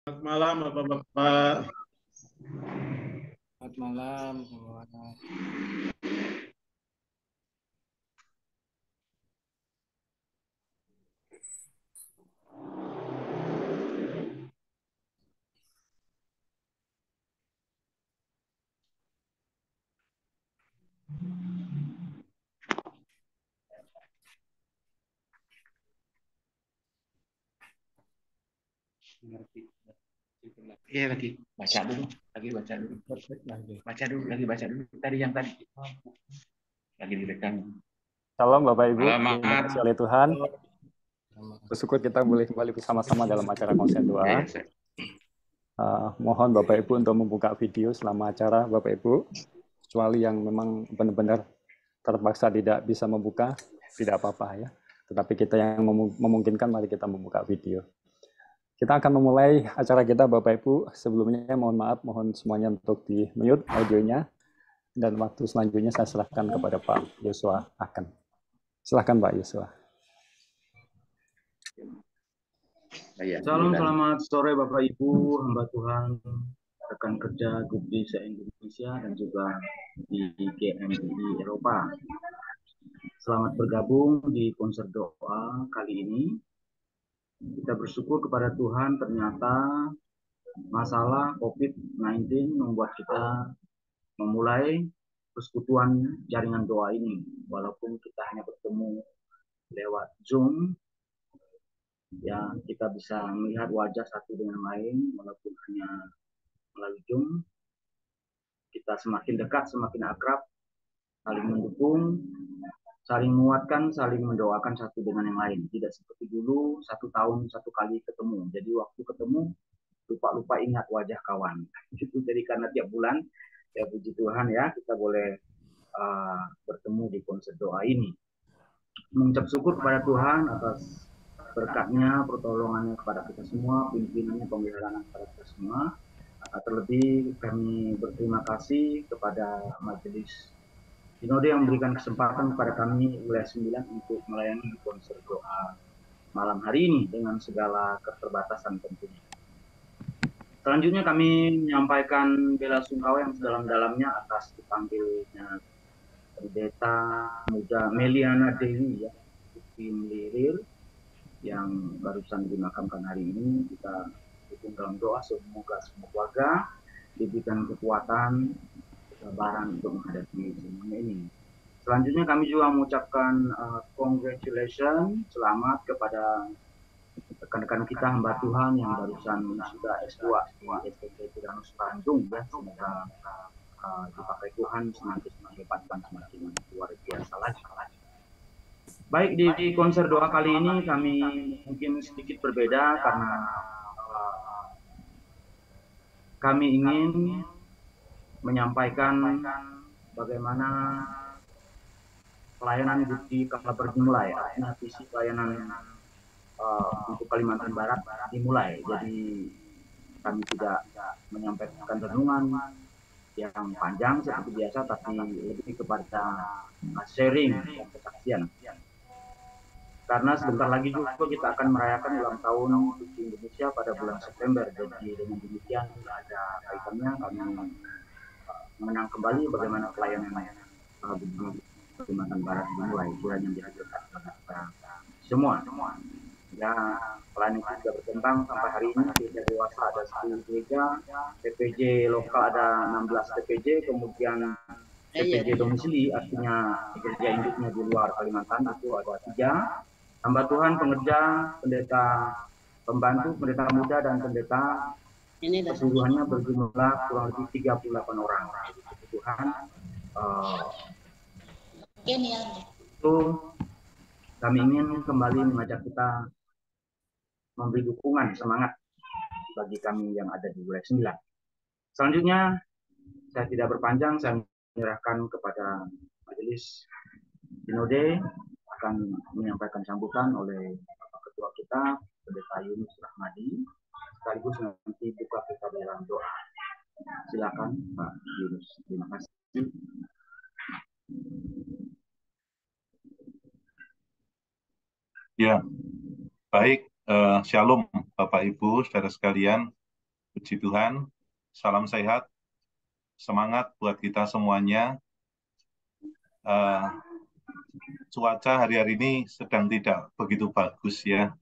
Selamat malam, Bapak-Bapak. Selamat malam. Iya lagi baca dulu, baca dulu tadi yang tadi lagi direkam. Salam Bapak Ibu, Malam, terima Mas. kasih oleh Tuhan. Bersyukur kita boleh kembali bersama-sama dalam acara konsen doa. Mohon Bapak Ibu untuk membuka video selama acara Bapak Ibu. Kecuali yang memang benar-benar terpaksa tidak bisa membuka, tidak apa-apa ya. Tetapi kita yang memungkinkan, mari kita membuka video. Kita akan memulai acara kita Bapak Ibu. Sebelumnya mohon maaf, mohon semuanya untuk di-mute audionya. Dan waktu selanjutnya saya serahkan kepada Pak Yosua Akan. Silakan Pak Yosua. Salam, selamat sore Bapak Ibu, hamba Tuhan, rekan kerja Grup Desa Indonesia dan juga di GMI Eropa. Selamat bergabung di konser doa kali ini. Kita bersyukur kepada Tuhan, ternyata masalah COVID-19 membuat kita memulai persekutuan jaringan doa ini. Walaupun kita hanya bertemu lewat Zoom, ya kita bisa melihat wajah satu dengan lain walaupun hanya melalui Zoom. Kita semakin dekat, semakin akrab, saling mendukung, saling menguatkan, saling mendoakan satu dengan yang lain. Tidak seperti dulu 1 tahun 1 kali ketemu. Jadi waktu ketemu lupa-lupa ingat wajah kawan. Itu jadi karena tiap bulan ya puji Tuhan ya kita boleh bertemu di konser doa ini. Mengucap syukur kepada Tuhan atas berkatnya, pertolongannya kepada kita semua, pimpinannya, pemeliharaan kepada kita semua. Terlebih kami berterima kasih kepada Majelis Sinode yang memberikan kesempatan kepada kami wilayah 9 untuk melayani konser doa malam hari ini dengan segala keterbatasan tentunya. Selanjutnya kami menyampaikan bela sungkawa yang sedalam-dalamnya atas dipanggilnya Pendeta Muda Meliana Dewi ya, Tim Lirir yang barusan dimakamkan hari ini. Kita dukung dalam doa semoga semua keluarga diberikan kekuatan, kesabaran untuk menghadapi semuanya ini. Selanjutnya kami juga mengucapkan congratulations, selamat kepada rekan-rekan kita hamba Tuhan yang barusan sudah S2 di STT Tiranus Bandung ya. Semoga dipakai Tuhan semakin menghebatan, semakin luar biasa lagi. Baik, di konser doa kali ini kami mungkin sedikit berbeda karena kami ingin menyampaikan bagaimana pelayanan bukti kala dimulai, artinya visi pelayanan untuk Kalimantan Barat dimulai. Jadi kami tidak menyampaikan renungan yang panjang seperti biasa, tapi lebih kepada sharing dan kesaksian. Karena sebentar lagi juga kita akan merayakan ulang tahun Suci Indonesia pada bulan September. Jadi dengan demikian ada kaitannya kami mengenang kembali bagaimana pelayanan di Kalimantan Barat dimulai. Kiranya menjadi berkat bagi kita semua. Ya, pelayanan itu sudah berkembang sampai hari ini. Gereja dewasa ada 10 gereja, PPJ lokal ada 16 PPJ, kemudian PPJ domisili artinya gereja induknya di luar Kalimantan itu ada 3. Hamba Tuhan, pengerja, pendeta pembantu, pendeta muda, dan pendeta keseluruhannya berjumlah kurang lebih 38 orang. Jadi Tuhan itu kami ingin kembali mengajak kita memberi dukungan, semangat bagi kami yang ada di wilayah 9. Selanjutnya, saya tidak berpanjang, saya menyerahkan kepada Majelis Sinode akan menyampaikan sambutan oleh Bapak Ketua kita, Pendeta Yunus Rahmadi, sekaligus nanti buka kita dalam doa. Silakan Pak Yunus, terima kasih. Ya, baik. Shalom Bapak Ibu, saudara sekalian. Puji Tuhan, salam sehat, semangat buat kita semuanya. Cuaca hari-hari ini sedang tidak begitu bagus ya.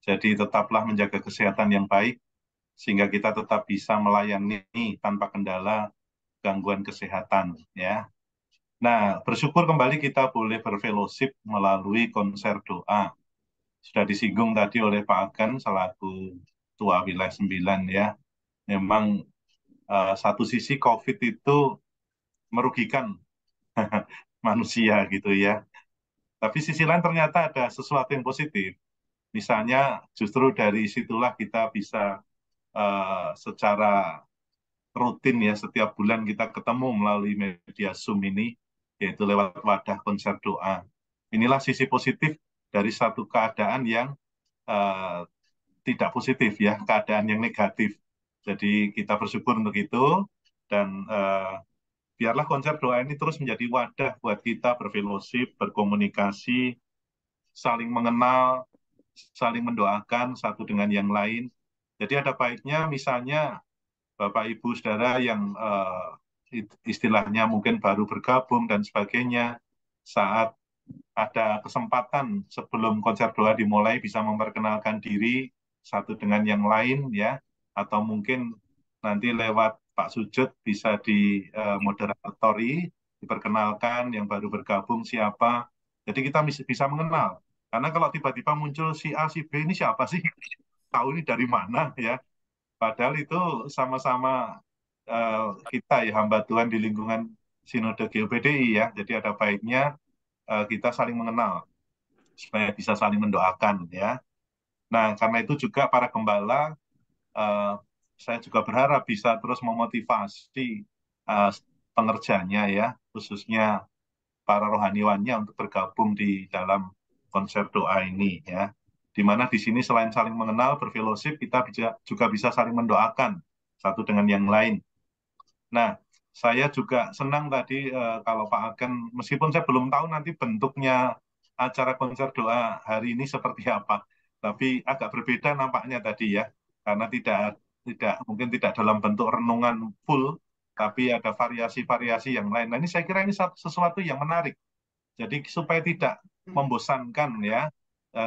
Jadi tetaplah menjaga kesehatan yang baik, sehingga kita tetap bisa melayani tanpa kendala gangguan kesehatan ya. Nah, bersyukur kembali kita boleh berfellowship melalui konser doa. Sudah disinggung tadi oleh Pak Agan selaku Ketua Wilayah 9 ya. Memang satu sisi COVID itu merugikan manusia gitu ya. Tapi sisi lain ternyata ada sesuatu yang positif. Misalnya justru dari situlah kita bisa secara rutin ya, setiap bulan kita ketemu melalui media Zoom ini, yaitu lewat wadah konser doa. Inilah sisi positif dari satu keadaan yang tidak positif ya, keadaan yang negatif. Jadi kita bersyukur untuk itu, dan biarlah konser doa ini terus menjadi wadah buat kita berfellowship, berkomunikasi, saling mengenal, saling mendoakan satu dengan yang lain. Jadi ada baiknya misalnya Bapak Ibu Saudara yang istilahnya mungkin baru bergabung dan sebagainya, saat ada kesempatan sebelum konser doa dimulai bisa memperkenalkan diri satu dengan yang lain ya, atau mungkin nanti lewat Pak Sujud bisa di moderatori, diperkenalkan yang baru bergabung siapa. Jadi kita bisa mengenal. Karena kalau tiba-tiba muncul si A, si B, ini siapa sih? Tahu ini dari mana ya? Padahal itu sama-sama kita ya hamba Tuhan di lingkungan Sinode GOPDI ya. Jadi ada baiknya kita saling mengenal supaya bisa saling mendoakan ya. Nah, karena itu juga para gembala saya juga berharap bisa terus memotivasi pengerjanya ya, khususnya para rohaniwannya untuk bergabung di dalam konser doa ini ya. Di mana di sini selain saling mengenal, berfellowship, kita juga bisa saling mendoakan satu dengan yang lain. Nah, saya juga senang tadi kalau Pak Agan, meskipun saya belum tahu nanti bentuknya acara konser doa hari ini seperti apa, tapi agak berbeda nampaknya tadi ya, karena mungkin tidak dalam bentuk renungan full, tapi ada variasi-variasi yang lain. Nah, ini saya kira ini sesuatu yang menarik. Jadi supaya tidak membosankan ya,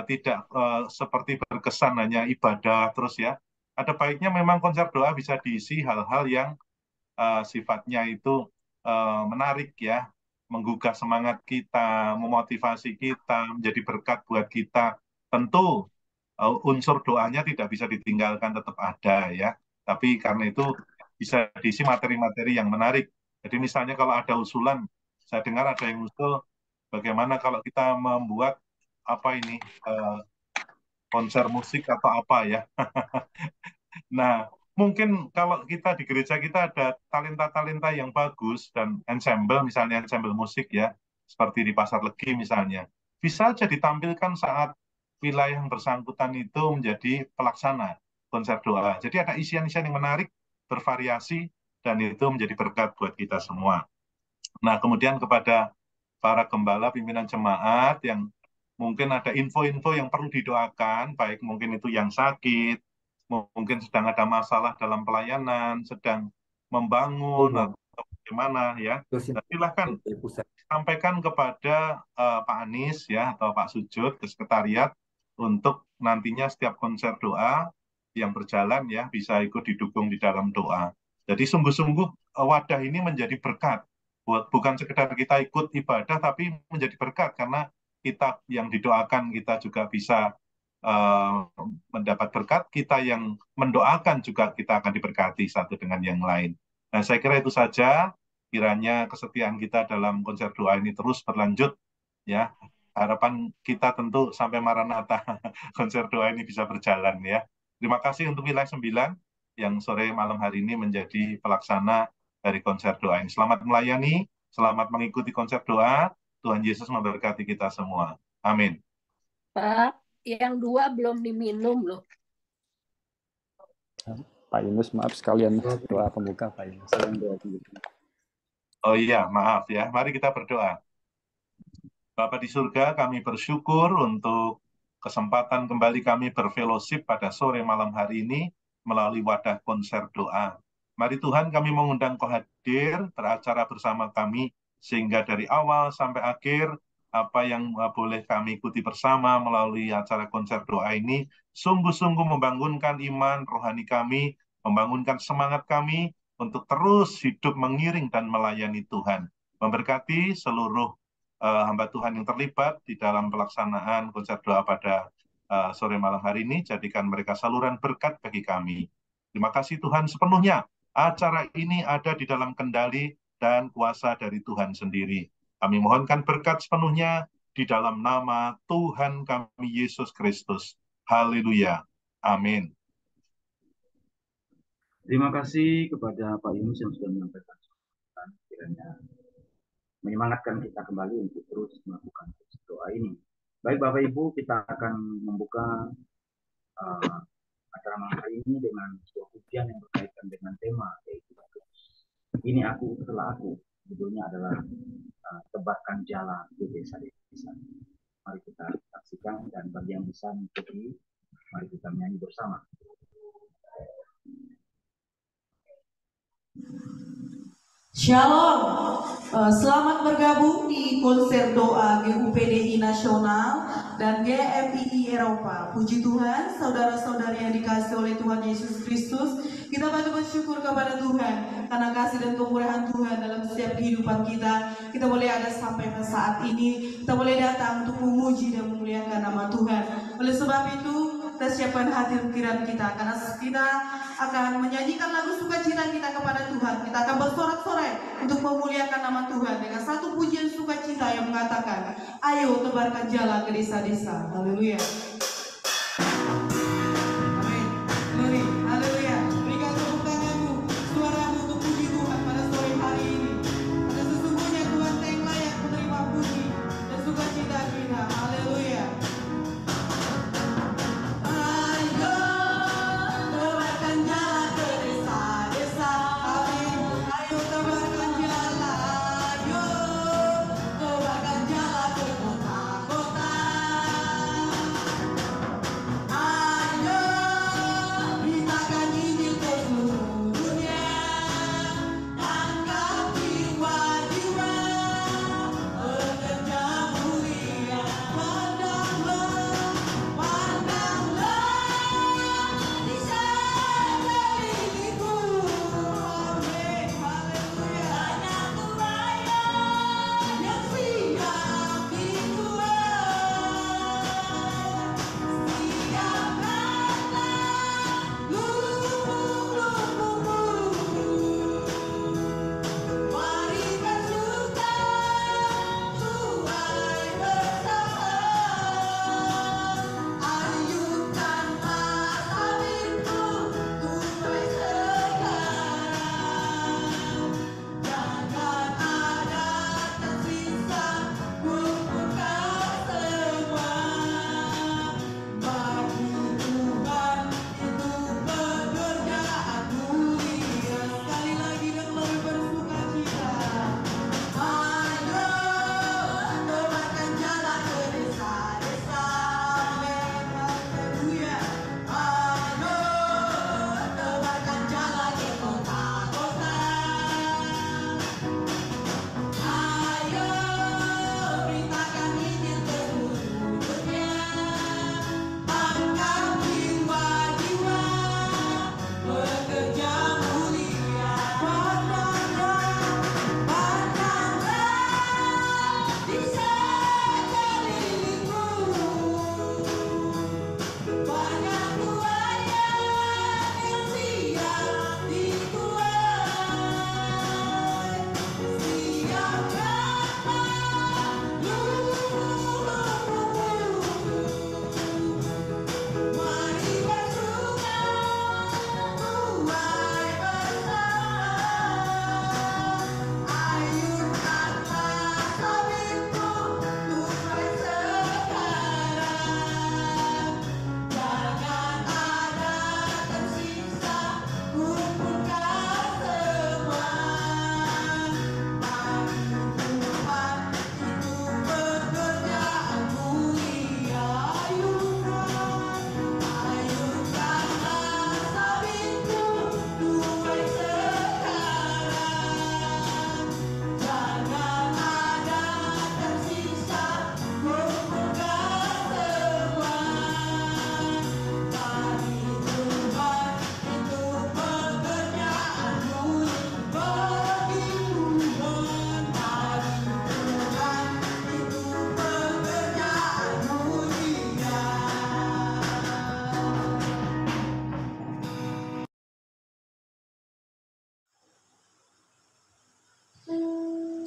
tidak seperti berkesan hanya ibadah terus ya. Ada baiknya memang konser doa bisa diisi hal-hal yang sifatnya itu menarik ya, menggugah semangat kita, memotivasi kita, menjadi berkat buat kita. Tentu unsur doanya tidak bisa ditinggalkan, tetap ada ya. Tapi karena itu bisa diisi materi-materi yang menarik. Jadi misalnya kalau ada usulan, saya dengar ada yang usul, bagaimana kalau kita membuat apa ini konser musik atau apa ya. Nah, mungkin kalau kita di gereja kita ada talenta-talenta yang bagus dan ensemble, misalnya ensemble musik ya, seperti di Pasar Legi misalnya, bisa aja ditampilkan saat wilayah yang bersangkutan itu menjadi pelaksana konser doa. Jadi ada isian-isian yang menarik, bervariasi, dan itu menjadi berkat buat kita semua. Nah, kemudian kepada para gembala, pimpinan jemaat yang mungkin ada info-info yang perlu didoakan, baik mungkin itu yang sakit, mungkin sedang ada masalah dalam pelayanan, sedang membangun atau bagaimana ya. Dan silahkan sampaikan kepada Pak Anies ya atau Pak Sujud ke sekretariat untuk nantinya setiap konser doa yang berjalan ya bisa ikut didukung di dalam doa. Jadi sungguh-sungguh wadah ini menjadi berkat. Bukan sekedar kita ikut ibadah tapi menjadi berkat karena kita yang didoakan kita juga bisa mendapat berkat, kita yang mendoakan juga kita akan diberkati satu dengan yang lain. Nah, saya kira itu saja. Kiranya kesetiaan kita dalam konser doa ini terus berlanjut. Ya, harapan kita tentu sampai Maranatha konser doa ini bisa berjalan ya. Terima kasih untuk wilayah 9 yang sore malam hari ini menjadi pelaksana dari konser doa ini. Selamat melayani, selamat mengikuti konser doa. Tuhan Yesus memberkati kita semua. Amin. Pak, yang 2 belum diminum loh. Pak Yunus, maaf sekalian doa pembuka Pak Yunus. Oh iya, maaf ya. Mari kita berdoa. Bapa di surga, kami bersyukur untuk kesempatan kembali kami berfellowship pada sore malam hari ini, melalui wadah konser doa. Mari Tuhan, kami mengundang Kau hadir beracara bersama kami, sehingga dari awal sampai akhir, apa yang boleh kami ikuti bersama melalui acara konser doa ini, sungguh-sungguh membangunkan iman rohani kami, membangunkan semangat kami untuk terus hidup mengiring dan melayani Tuhan. Memberkati seluruh hamba Tuhan yang terlibat di dalam pelaksanaan konser doa pada sore malam hari ini, jadikan mereka saluran berkat bagi kami. Terima kasih Tuhan sepenuhnya. Acara ini ada di dalam kendali dan kuasa dari Tuhan sendiri. Kami mohonkan berkat sepenuhnya di dalam nama Tuhan kami Yesus Kristus. Haleluya. Amin. Terima kasih kepada Pak Yunus yang sudah menyampaikan kiranya menyemangatkan kita kembali untuk terus melakukan doa ini. Baik Bapak Ibu, kita akan membuka acara malam hari ini dengan sebuah pujian yang berkaitan dengan tema, yaitu Ini Aku Telah Aku. Judulnya adalah Tebarkan Jala di Desa-Desa. Mari kita saksikan, dan bagi yang bisa mengikuti, mari kita menyanyi bersama. Shalom, selamat bergabung di konser doa GUPDI Nasional dan GMII Eropa. Puji Tuhan, saudara-saudari yang dikasihi oleh Tuhan Yesus Kristus, kita patut bersyukur kepada Tuhan karena kasih dan kemurahan Tuhan dalam setiap kehidupan kita. Kita boleh ada sampai ke saat ini, kita boleh datang untuk memuji dan memuliakan nama Tuhan. Oleh sebab itu, kita siapkan hati pikiran kita, karena kita akan menyanyikan lagu sukacita kita kepada Tuhan. Kita akan bersorak-sorai untuk memuliakan nama Tuhan dengan satu pujian sukacita yang mengatakan, ayo tebarkan jala ke desa-desa. Haleluya. Amin. Glory. Haleluya. Berikan tepuk tanganmu, suaramu untuk puji Tuhan pada sore hari ini. Karena sesungguhnya Tuhan yang layak menerima puji dan sukacita kita. Haleluya. Tebarkan jala ke kota-kota.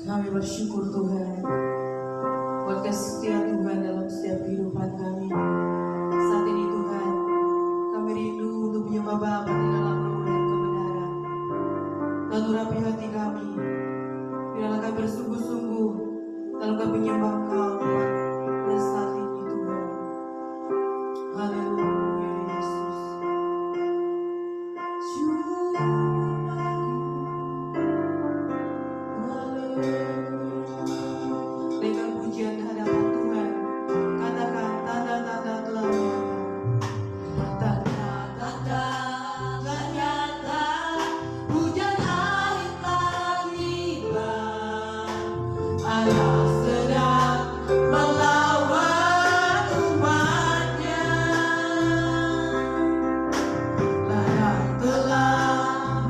Kami bersyukur Tuhan buat kesetiaan Tuhan dalam setiap kehidupan kami. Saat ini Tuhan, kami rindu untuk menyembah Bapa di dalam roh dan kebenaran. Dan urapi hati kami, biarlah kami bersungguh-sungguh dalam kami menyembah Engkau Tuhan pada saat ini Tuhan. Haleluya Yesus. Dengan pujian di hadapan Tuhan, katakan tanda-tanda telah nyata. Tanda-tanda telah nyata, hujan akhir telah tiba. Allah sedang melawan umatnya. Ladang telah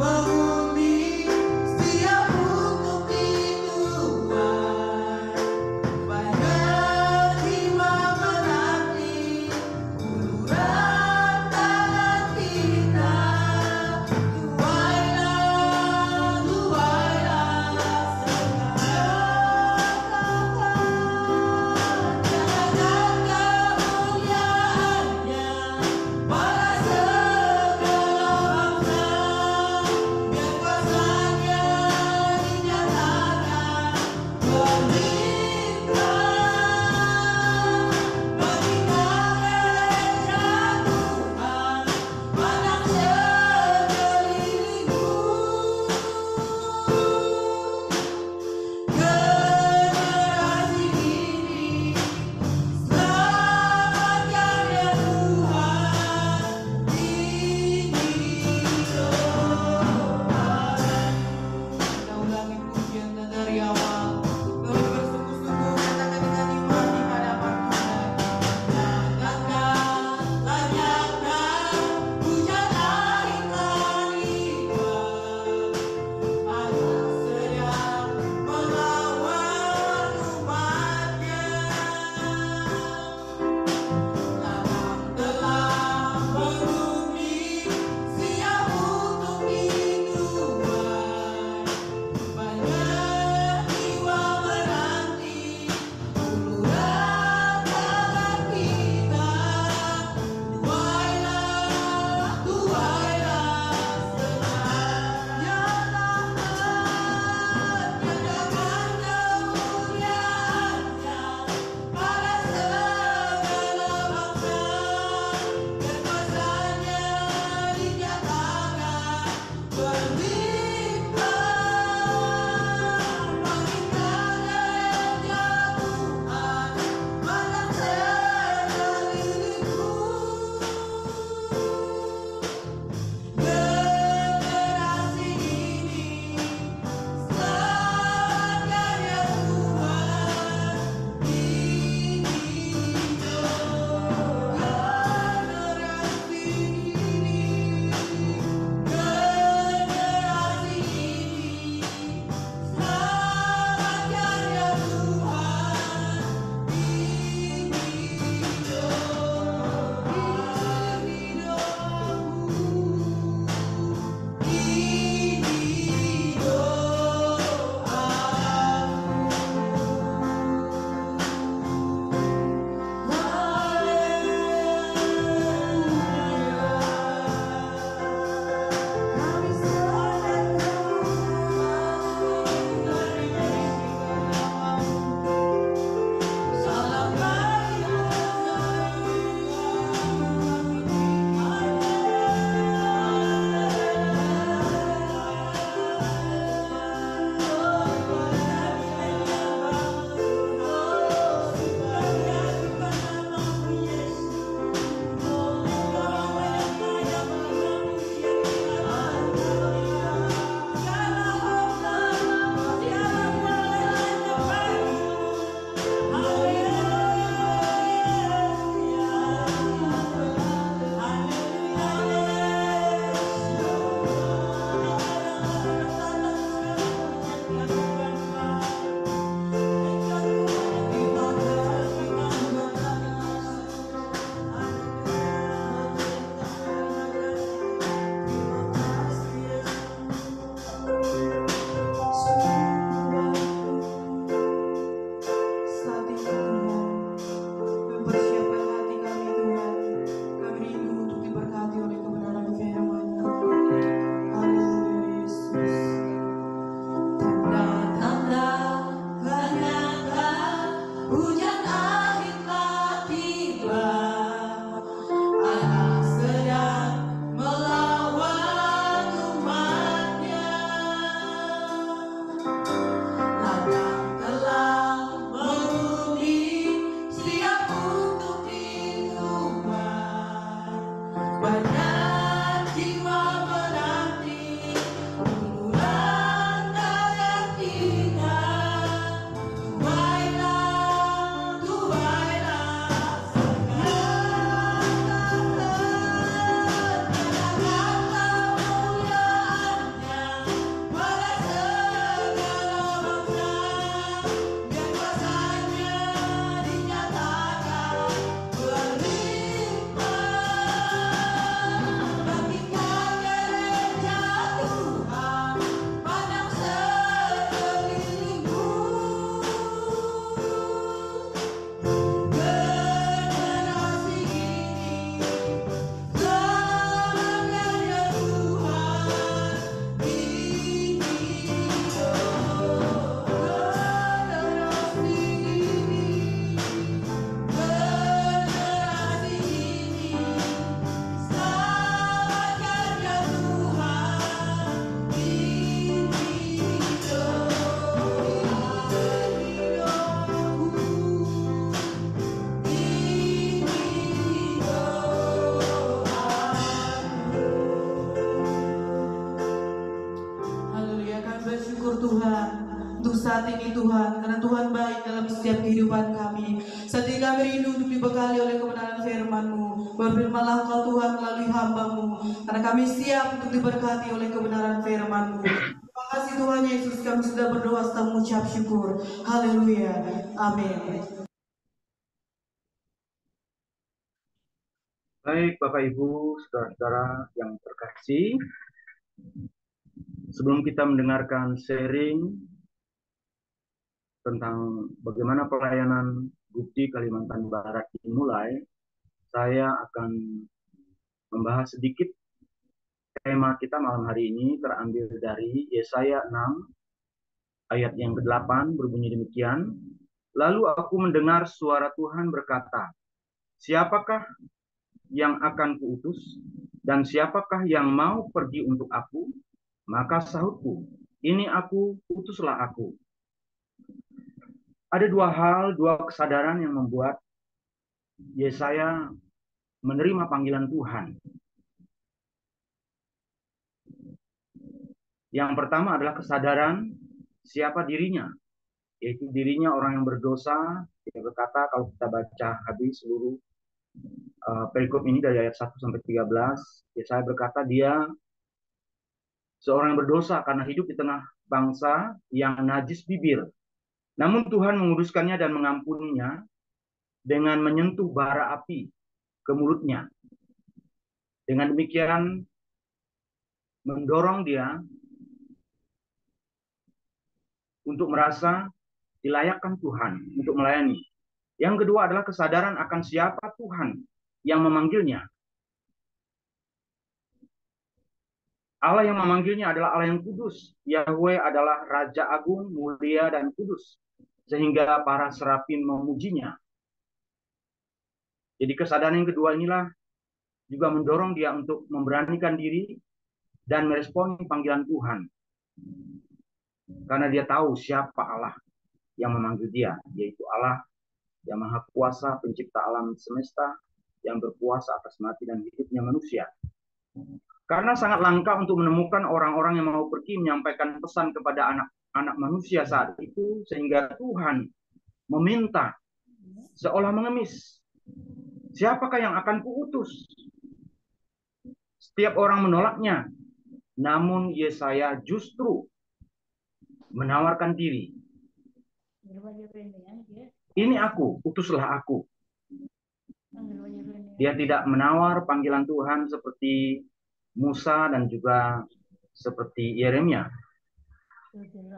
Tuhan, untuk saat ini Tuhan, karena Tuhan baik dalam setiap kehidupan kami. Saat ini kami rindu untuk dibekali oleh kebenaran firman-Mu. Berfirmanlah Engkau Tuhan melalui hamba-Mu, karena kami siap untuk diberkati oleh kebenaran firman-Mu. Terima kasih Tuhan Yesus, kami sudah berdoa serta mengucap syukur. Haleluya. Amin. Baik, Bapak Ibu, saudara-saudara yang terkasih, sebelum kita mendengarkan sharing tentang bagaimana pelayanan Gupti Kalimantan Barat dimulai, saya akan membahas sedikit tema kita malam hari ini terambil dari Yesaya 6 ayat yang ke-8 berbunyi demikian. Lalu aku mendengar suara Tuhan berkata, siapakah yang akan kuutus dan siapakah yang mau pergi untuk aku? Maka sahutku, ini aku, utuslah aku. Ada dua kesadaran yang membuat Yesaya menerima panggilan Tuhan. Yang pertama adalah kesadaran siapa dirinya, yaitu dirinya orang yang berdosa. Dia berkata, kalau kita baca habis seluruh perikop ini dari ayat 1 sampai 13, Yesaya berkata dia seorang yang berdosa karena hidup di tengah bangsa yang najis bibir. Namun Tuhan menguduskannya dan mengampuninya dengan menyentuh bara api ke mulutnya. Dengan demikian mendorong dia untuk merasa dilayakkan Tuhan untuk melayani. Yang kedua adalah kesadaran akan siapa Tuhan yang memanggilnya. Allah yang memanggilnya adalah Allah yang kudus. Yahweh adalah Raja Agung, mulia, dan kudus. Sehingga para serafim memujinya. Jadi kesadaran yang kedua inilah juga mendorong dia untuk memberanikan diri dan meresponi panggilan Tuhan. Karena dia tahu siapa Allah yang memanggil dia, yaitu Allah yang Maha Kuasa, pencipta alam semesta, yang berkuasa atas mati dan hidupnya manusia. Karena sangat langka untuk menemukan orang-orang yang mau pergi menyampaikan pesan kepada anak-anak manusia saat itu, sehingga Tuhan meminta seolah mengemis, siapakah yang akan kuutus? Setiap orang menolaknya, namun Yesaya justru menawarkan diri. Ini aku, utuslah aku. Dia tidak menawar panggilan Tuhan seperti Musa dan juga seperti Yeremia.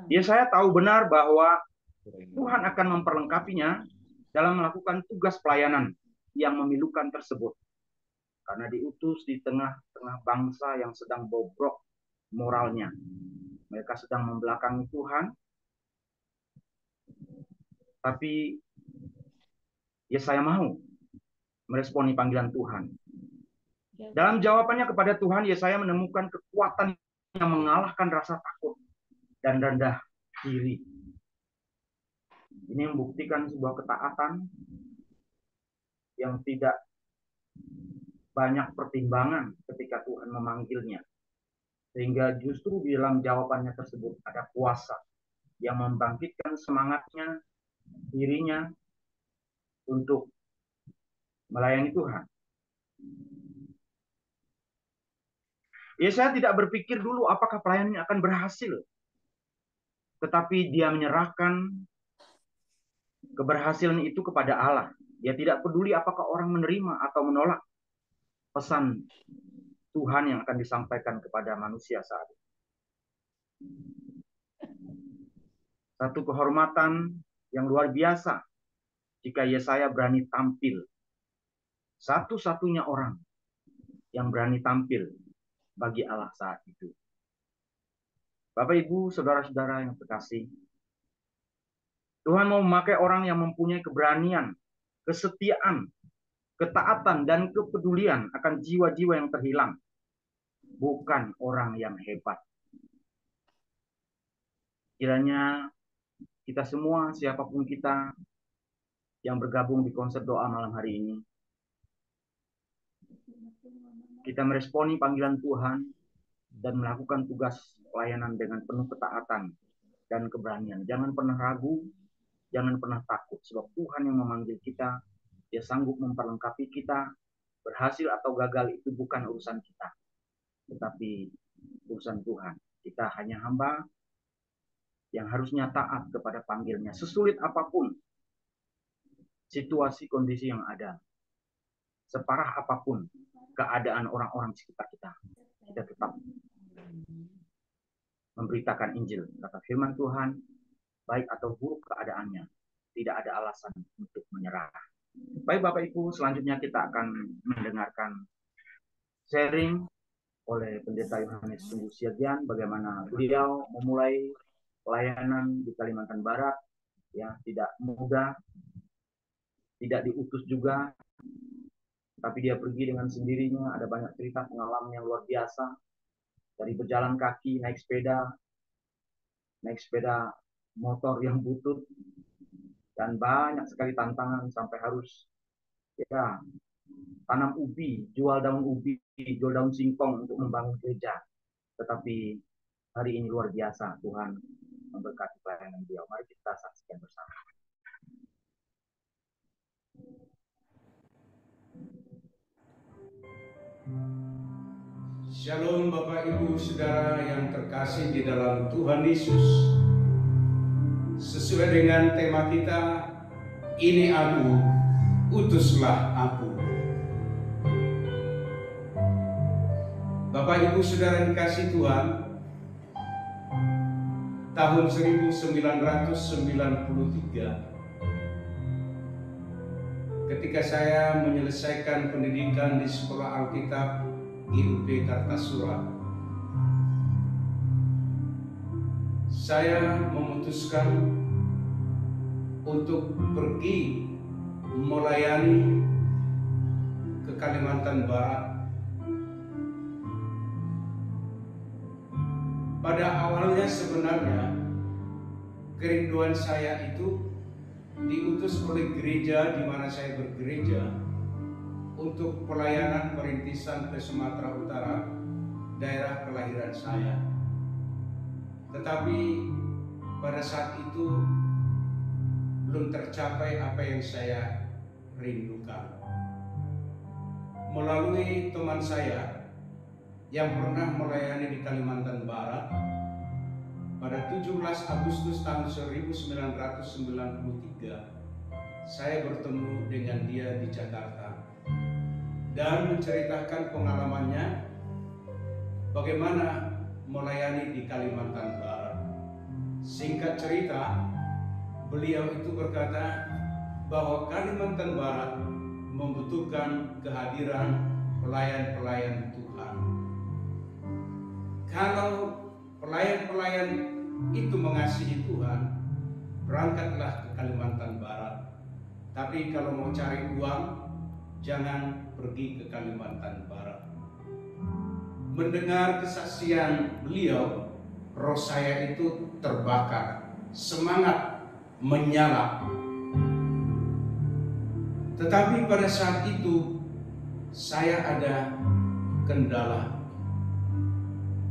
Yesaya tahu benar bahwa Tuhan akan memperlengkapinya dalam melakukan tugas pelayanan yang memilukan tersebut. Karena diutus di tengah-tengah bangsa yang sedang bobrok moralnya. Mereka sedang membelakangi Tuhan. Tapi Yesaya mau meresponi panggilan Tuhan. Dalam jawabannya kepada Tuhan, Yesaya menemukan kekuatan yang mengalahkan rasa takut dan rendah diri. Ini membuktikan sebuah ketaatan yang tidak banyak pertimbangan ketika Tuhan memanggilnya. Sehingga justru di dalam jawabannya tersebut ada kuasa yang membangkitkan semangatnya, dirinya untuk melayani Tuhan. Yesaya tidak berpikir dulu apakah pelayanannya akan berhasil. Tetapi dia menyerahkan keberhasilan itu kepada Allah. Dia tidak peduli apakah orang menerima atau menolak pesan Tuhan yang akan disampaikan kepada manusia saat itu. Satu kehormatan yang luar biasa jika Yesaya berani tampil. Satu-satunya orang yang berani tampil bagi Allah saat itu. Bapak, Ibu, saudara-saudara yang terkasih, Tuhan mau memakai orang yang mempunyai keberanian, kesetiaan, ketaatan, dan kepedulian akan jiwa-jiwa yang terhilang. Bukan orang yang hebat. Kiranya kita semua, siapapun kita yang bergabung di konser doa malam hari ini, kita meresponi panggilan Tuhan dan melakukan tugas pelayanan dengan penuh ketaatan dan keberanian. Jangan pernah ragu, jangan pernah takut, sebab Tuhan yang memanggil kita, Dia sanggup memperlengkapi kita. Berhasil atau gagal itu bukan urusan kita, tetapi urusan Tuhan. Kita hanya hamba yang harusnya taat kepada panggilnya. Sesulit apapun situasi kondisi yang ada, separah apapun keadaan orang-orang sekitar kita, kita tetap memberitakan Injil. Kata firman Tuhan, baik atau buruk keadaannya, tidak ada alasan untuk menyerah. Baik Bapak Ibu, selanjutnya kita akan mendengarkan sharing oleh Pendeta Yohanes Sungguh Siagian, bagaimana beliau memulai pelayanan di Kalimantan Barat, ya, tidak mudah, tidak diutus juga, tapi dia pergi dengan sendirinya. Ada banyak cerita pengalaman yang luar biasa, dari berjalan kaki, naik sepeda motor yang butut, dan banyak sekali tantangan sampai harus ya tanam ubi, jual daun singkong untuk membangun gereja. Tetapi hari ini luar biasa, Tuhan memberkati pelayanan beliau. Mari kita saksikan bersama. Shalom Bapak Ibu Saudara yang terkasih di dalam Tuhan Yesus. Sesuai dengan tema kita, ini aku, utuslah aku. Bapak Ibu Saudara dikasih Tuhan, tahun 1993, ketika saya menyelesaikan pendidikan di Sekolah Alkitab GUP Kartasura, saya memutuskan untuk pergi melayani ke Kalimantan Barat. Pada awalnya sebenarnya kerinduan saya itu diutus oleh gereja di mana saya bergereja untuk pelayanan perintisan ke Sumatera Utara, daerah kelahiran saya. Tetapi pada saat itu belum tercapai apa yang saya rindukan. Melalui teman saya yang pernah melayani di Kalimantan Barat, pada 17 Agustus tahun 1993, saya bertemu dengan dia di Jakarta dan menceritakan pengalamannya bagaimana melayani di Kalimantan Barat. Singkat cerita, beliau itu berkata bahwa Kalimantan Barat membutuhkan kehadiran pelayan-pelayan Tuhan. Kalau pelayan-pelayan itu mengasihi Tuhan, berangkatlah ke Kalimantan Barat. Tapi kalau mau cari uang, jangan pergi ke Kalimantan Barat. Mendengar kesaksian beliau, roh saya itu terbakar, semangat menyala. Tetapi pada saat itu saya ada kendala,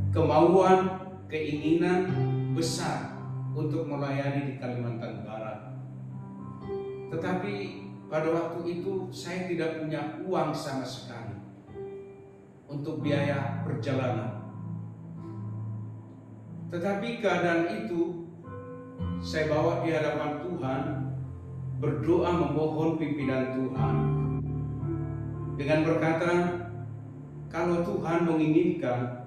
kemauan, keinginan besar untuk melayani di Kalimantan Barat. Tetapi pada waktu itu saya tidak punya uang sama sekali untuk biaya perjalanan. Tetapi keadaan itu saya bawa di hadapan Tuhan, berdoa memohon pimpinan Tuhan dengan berkata, kalau Tuhan menginginkan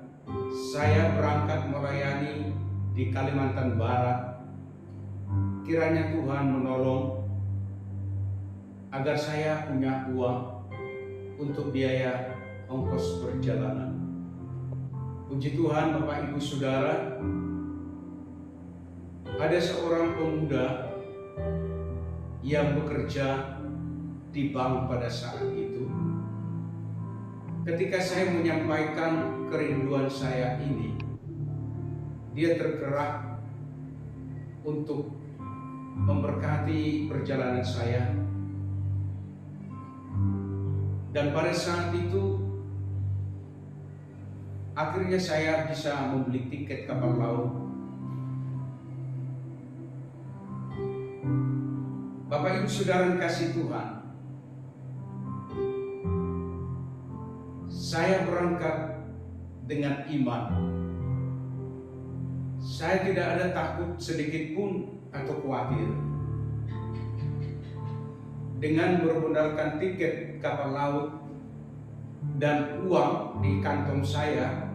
saya berangkat melayani di Kalimantan Barat, kiranya Tuhan menolong agar saya punya uang untuk biaya ongkos perjalanan. Puji Tuhan Bapak Ibu Saudara, ada seorang pemuda yang bekerja di bank pada saat itu. Ketika saya menyampaikan kerinduan saya ini, dia tergerak untuk memberkati perjalanan saya. Dan pada saat itu akhirnya saya bisa membeli tiket kapal laut Bapak Ibu Saudara yang kasih Tuhan, saya berangkat dengan iman. Saya tidak ada takut sedikit pun atau khawatir. Dengan bermodalkan tiket kapal laut dan uang di kantong saya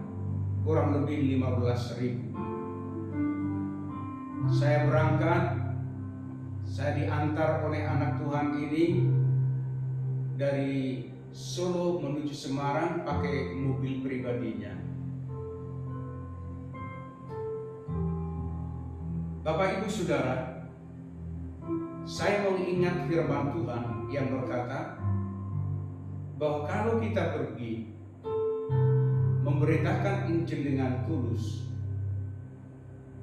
kurang lebih 15.000. Saya berangkat, saya diantar oleh anak Tuhan ini dari Solo menuju Semarang pakai mobil pribadinya. Bapak Ibu Saudara, saya mengingat firman Tuhan yang berkata bahwa kalau kita pergi memberitakan Injil dengan tulus,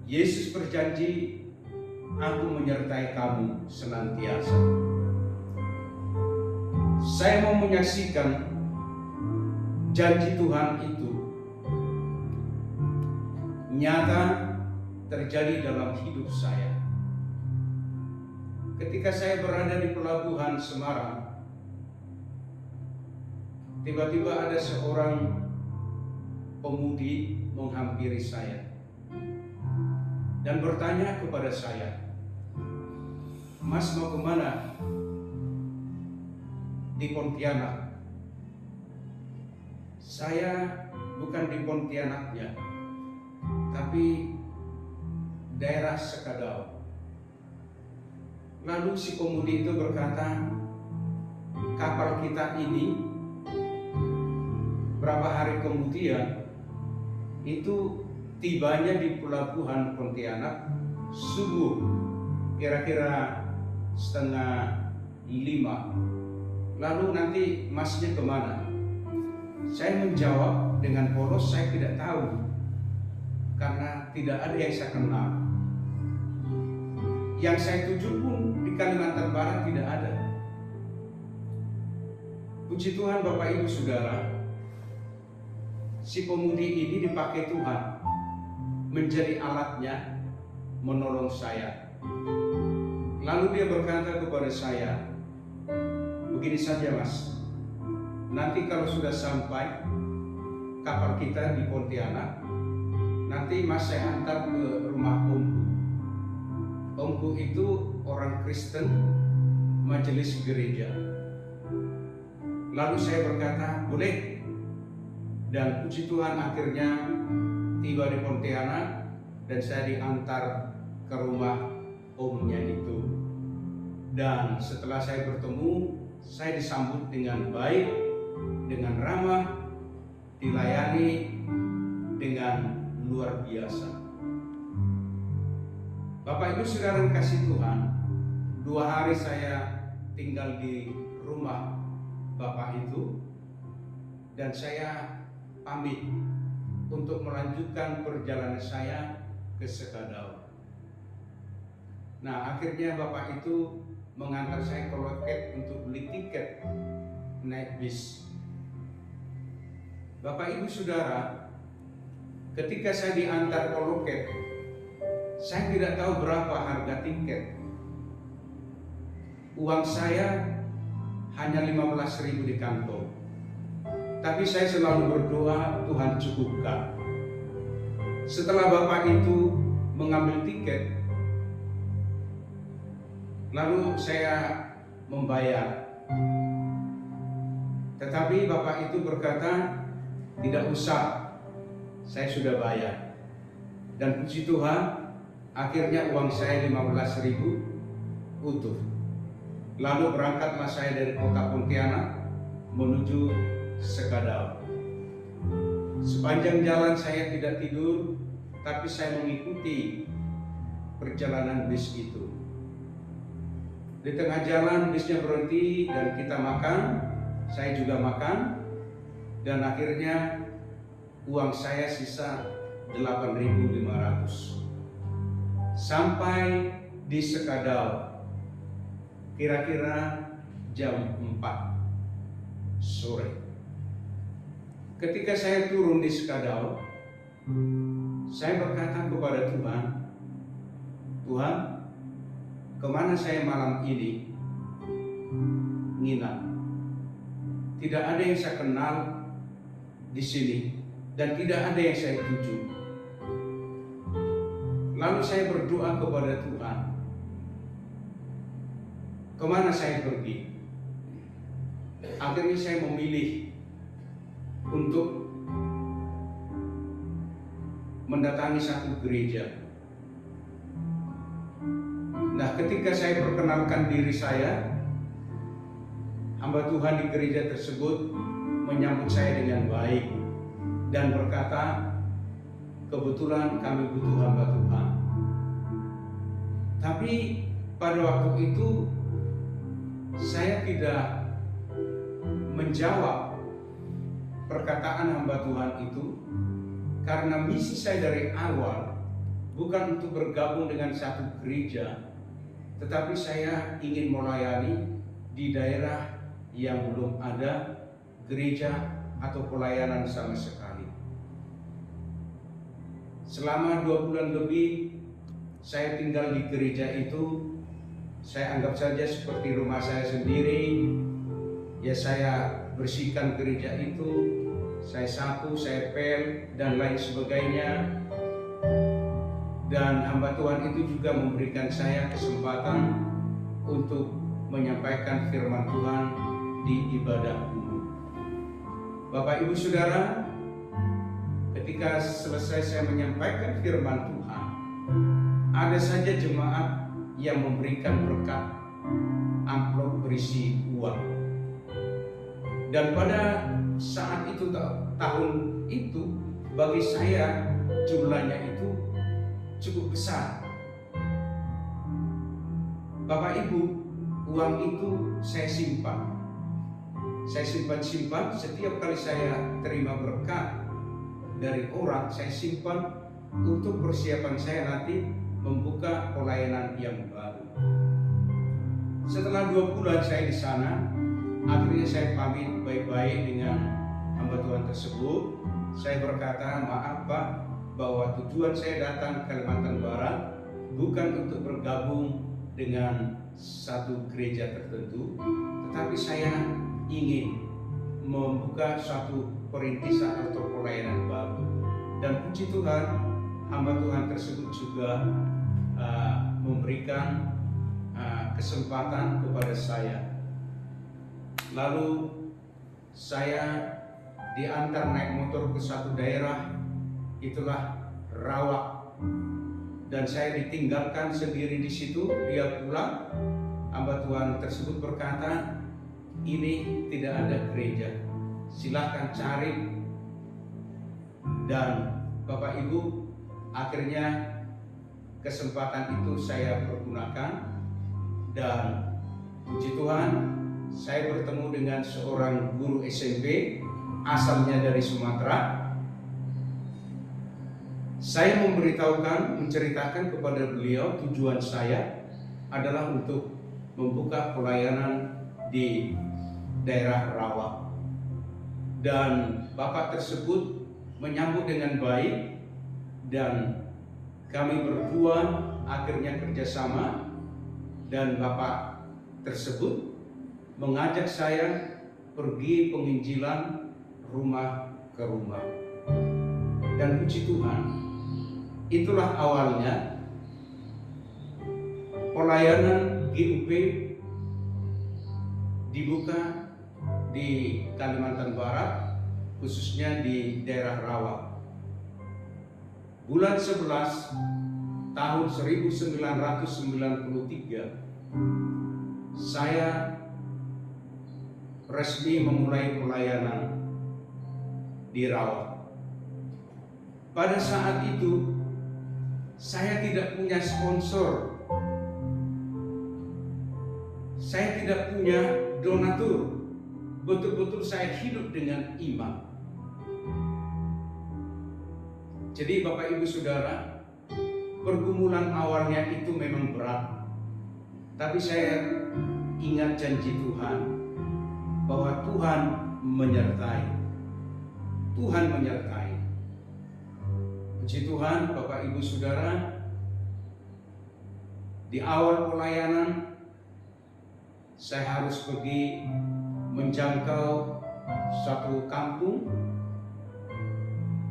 Yesus berjanji, "Aku menyertai kamu senantiasa." Saya mau menyaksikan janji Tuhan itu nyata terjadi dalam hidup saya. Ketika saya berada di pelabuhan Semarang, tiba-tiba ada seorang pemudi menghampiri saya dan bertanya kepada saya, "Mas mau kemana?" "Di Pontianak." Saya bukan di Pontianaknya, tapi daerah Sekadau. Lalu si pemudi itu berkata, "Kapal kita ini berapa hari kemudian itu tibanya di pelabuhan Pontianak subuh, kira-kira 4:30. Lalu nanti masnya kemana?" Saya menjawab dengan polos, "Saya tidak tahu, karena tidak ada yang saya kenal. Yang saya tuju pun di Kalimantan Barat tidak ada." Puji Tuhan Bapak Ibu Saudara, si pemudi ini dipakai Tuhan menjadi alatnya menolong saya. Lalu dia berkata kepada saya, "Begini saja Mas, nanti kalau sudah sampai kapal kita di Pontianak, nanti Mas saya antar ke rumah omku. Omku itu orang Kristen, majelis gereja." Lalu saya berkata, "Boleh." Dan puji Tuhan akhirnya tiba di Pontianak dan saya diantar ke rumah omnya itu. Dan setelah saya bertemu, saya disambut dengan baik, dengan ramah, dilayani dengan luar biasa. Bapak Ibu Saudara yang kasih Tuhan, 2 hari saya tinggal di rumah Bapak itu dan saya pamit untuk melanjutkan perjalanan saya ke Sekadau. Nah, akhirnya Bapak itu mengantar saya ke loket untuk beli tiket naik bis. Bapak Ibu Saudara, ketika saya diantar ke loket, saya tidak tahu berapa harga tiket. Uang saya hanya 15.000 di kantong. Tapi saya selalu berdoa, Tuhan cukupkan. Setelah Bapak itu mengambil tiket, lalu saya membayar. Tetapi Bapak itu berkata, "Tidak usah, saya sudah bayar." Dan puji Tuhan, akhirnya uang saya 15.000 utuh. Lalu berangkatlah saya dari kota Pontianak menuju Sekadau. Sepanjang jalan saya tidak tidur, tapi saya mengikuti perjalanan bis itu. Di tengah jalan bisnya berhenti dan kita makan, saya juga makan, dan akhirnya uang saya sisa 8.500. Sampai di Sekadau kira-kira jam 4 sore. Ketika saya turun di Sekadau, saya berkata kepada Tuhan, "Tuhan, kemana saya malam ini? nginap. Tidak ada yang saya kenal di sini dan tidak ada yang saya tuju. Lalu saya berdoa kepada Tuhan, kemana saya pergi? Akhirnya saya memilih untuk mendatangi satu gereja. Nah, ketika saya perkenalkan diri saya, hamba Tuhan di gereja tersebut menyambut saya dengan baik dan berkata, kebetulan kami butuh hamba Tuhan. Tapi pada waktu itu saya tidak menjawab perkataan hamba Tuhan itu, karena misi saya dari awal bukan untuk bergabung dengan satu gereja, tetapi saya ingin melayani di daerah yang belum ada gereja atau pelayanan sama sekali. Selama 2 bulan lebih saya tinggal di gereja itu. Saya anggap saja seperti rumah saya sendiri. Ya, saya bersihkan gereja itu, saya sapu, saya pel, dan lain sebagainya. Dan hamba Tuhan itu juga memberikan saya kesempatan untuk menyampaikan firman Tuhan di ibadah umum. Bapak Ibu Saudara, ketika selesai saya menyampaikan firman Tuhan, ada saja jemaat yang memberikan berkat amplop berisi uang. Dan pada saat itu, tahun itu, bagi saya jumlahnya itu cukup besar. Bapak Ibu, uang itu saya simpan. Saya simpan-simpan, setiap kali saya terima berkat dari orang, saya simpan untuk persiapan saya nanti membuka pelayanan yang baru. Setelah 2 bulan saya di sana, akhirnya saya pamit baik-baik dengan hamba Tuhan tersebut. Saya berkata, maaf Pak, bahwa tujuan saya datang ke Kalimantan Barat bukan untuk bergabung dengan satu gereja tertentu, tetapi saya ingin membuka suatu perintisan atau pelayanan baru. Dan puji Tuhan, hamba Tuhan tersebut juga memberikan kesempatan kepada saya. Lalu saya diantar naik motor ke satu daerah, itulah Rawak, dan saya ditinggalkan sendiri di situ. Dia pulang, hamba Tuhan tersebut berkata, ini tidak ada gereja, silahkan cari. Dan Bapak Ibu, akhirnya kesempatan itu saya pergunakan, dan puji Tuhan, saya bertemu dengan seorang guru SMP asalnya dari Sumatera. Saya menceritakan kepada beliau tujuan saya adalah untuk membuka pelayanan di daerah Rawak. Dan Bapak tersebut menyambut dengan baik, dan kami berdua akhirnya kerjasama, dan Bapak tersebut mengajak saya pergi penginjilan rumah ke rumah. Dan puji Tuhan, itulah awalnya pelayanan GUP dibuka di Kalimantan Barat, khususnya di daerah Rawak. Bulan 11 tahun 1993 saya resmi memulai pelayanan di Rawak. Pada saat itu saya tidak punya sponsor, saya tidak punya donatur. Betul-betul saya hidup dengan iman. Jadi Bapak Ibu Saudara, pergumulan awalnya itu memang berat, tapi saya ingat janji Tuhan bahwa Tuhan menyertai. Tuhan menyertai. Puji Tuhan, Bapak Ibu Saudara, di awal pelayanan saya harus pergi menjangkau suatu kampung.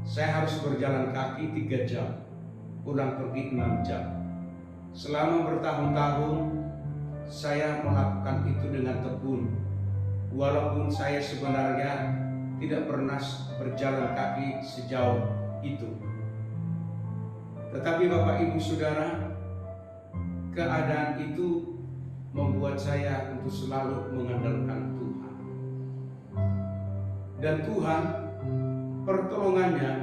Saya harus berjalan kaki 3 jam, pulang pergi 6 jam. Selama bertahun-tahun saya melakukan itu dengan tekun, walaupun saya sebenarnya tidak pernah berjalan kaki sejauh itu. Tetapi Bapak Ibu Saudara, keadaan itu membuat saya untuk selalu mengandalkan Tuhan. Dan Tuhan, pertolongannya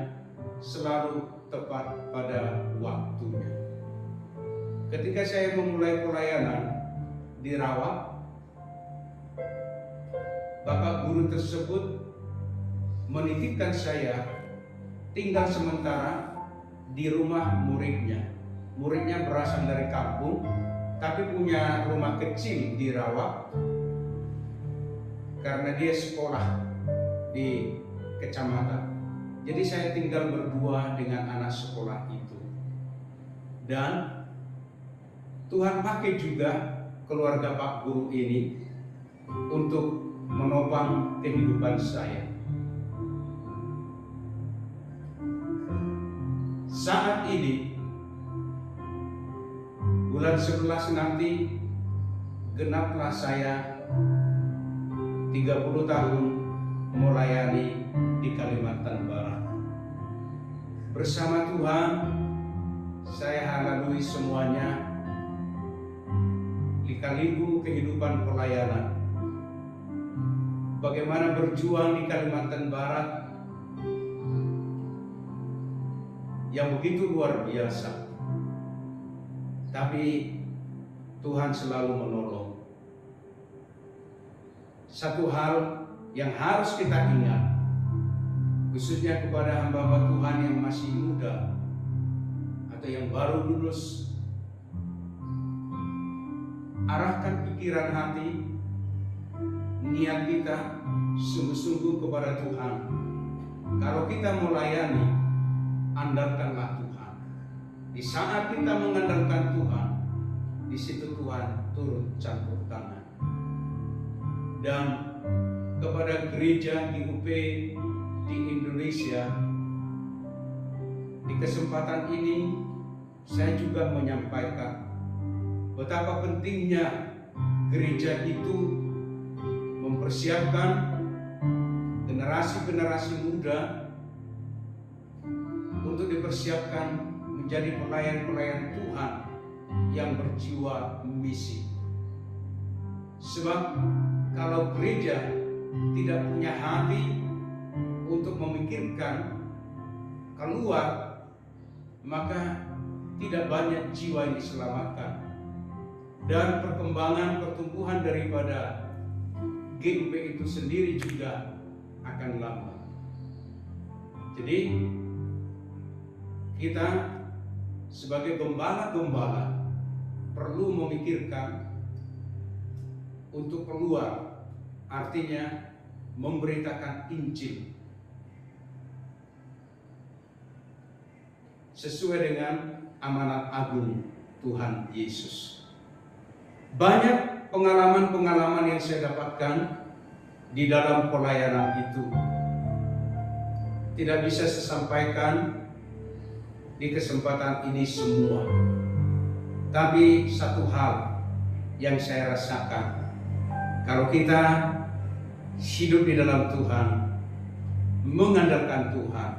selalu tepat pada waktunya. Ketika saya memulai pelayanan di Rawa, Bapak guru tersebut menitipkan saya tinggal sementara di rumah muridnya. Muridnya berasal dari kampung, tapi punya rumah kecil di Rawa karena dia sekolah di kecamatan. Jadi saya tinggal berdua dengan anak sekolah itu. Dan Tuhan pakai juga keluarga Pak Guru ini untuk menopang kehidupan saya. Saat ini bulan 11 nanti genaplah saya 30 tahun melayani di Kalimantan Barat. Bersama Tuhan saya lalui semuanya, lika-liku kehidupan pelayanan. Bagaimana berjuang di Kalimantan Barat yang begitu luar biasa. Tapi Tuhan selalu menolong. Satu hal yang harus kita ingat, khususnya kepada hamba-hamba Tuhan yang masih muda atau yang baru lulus, arahkan pikiran hati, niat kita sungguh-sungguh kepada Tuhan. Kalau kita melayani, andalkanlah Tuhan. Di saat kita mengandalkan Tuhan, di situ Tuhan turut campur tangan. Dan kepada gereja GUP di Indonesia, di kesempatan ini saya juga menyampaikan betapa pentingnya gereja itu mempersiapkan generasi-generasi muda untuk dipersiapkan menjadi pelayan-pelayan Tuhan yang berjiwa misi. Sebab kalau gereja tidak punya hati untuk memikirkan keluar, maka tidak banyak jiwa yang diselamatkan. Dan perkembangan pertumbuhan daripada GUP itu sendiri juga akan lambat. Jadi kita sebagai gembala-gembala perlu memikirkan untuk keluar, artinya memberitakan Injil sesuai dengan amanat agung Tuhan Yesus. Banyak pengalaman-pengalaman yang saya dapatkan di dalam pelayanan itu tidak bisa saya sampaikan di kesempatan ini semua. Tapi satu hal yang saya rasakan, kalau kita hidup di dalam Tuhan, mengandalkan Tuhan,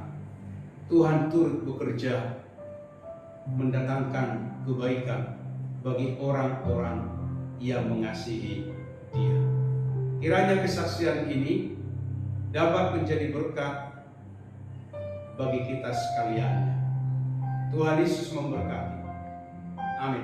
Tuhan turut bekerja mendatangkan kebaikan bagi orang-orang yang mengasihi Dia. Kiranya kesaksian ini dapat menjadi berkat bagi kita sekalian. Tuhan Yesus memberkati. Amin.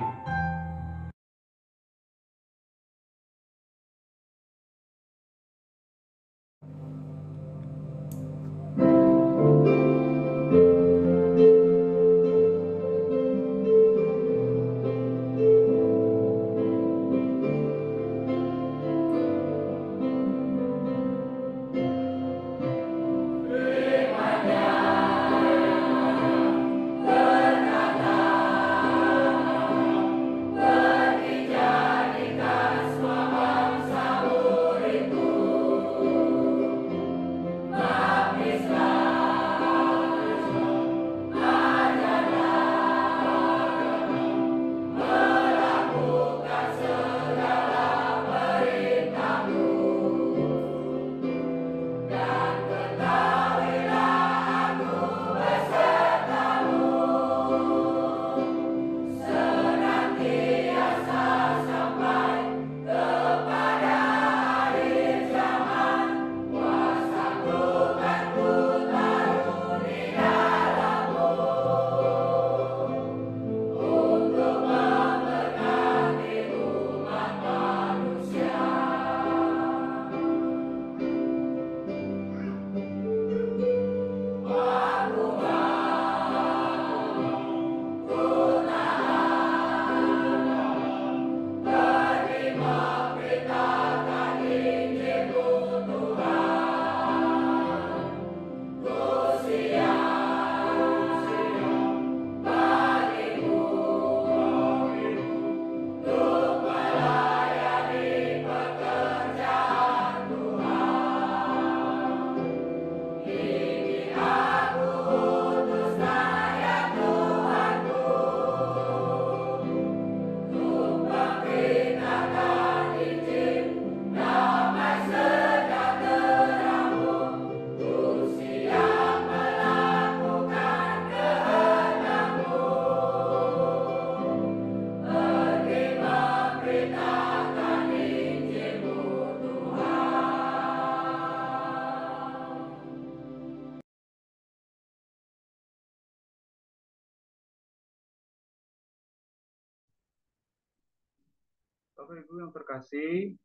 Bapak Ibu yang terkasih,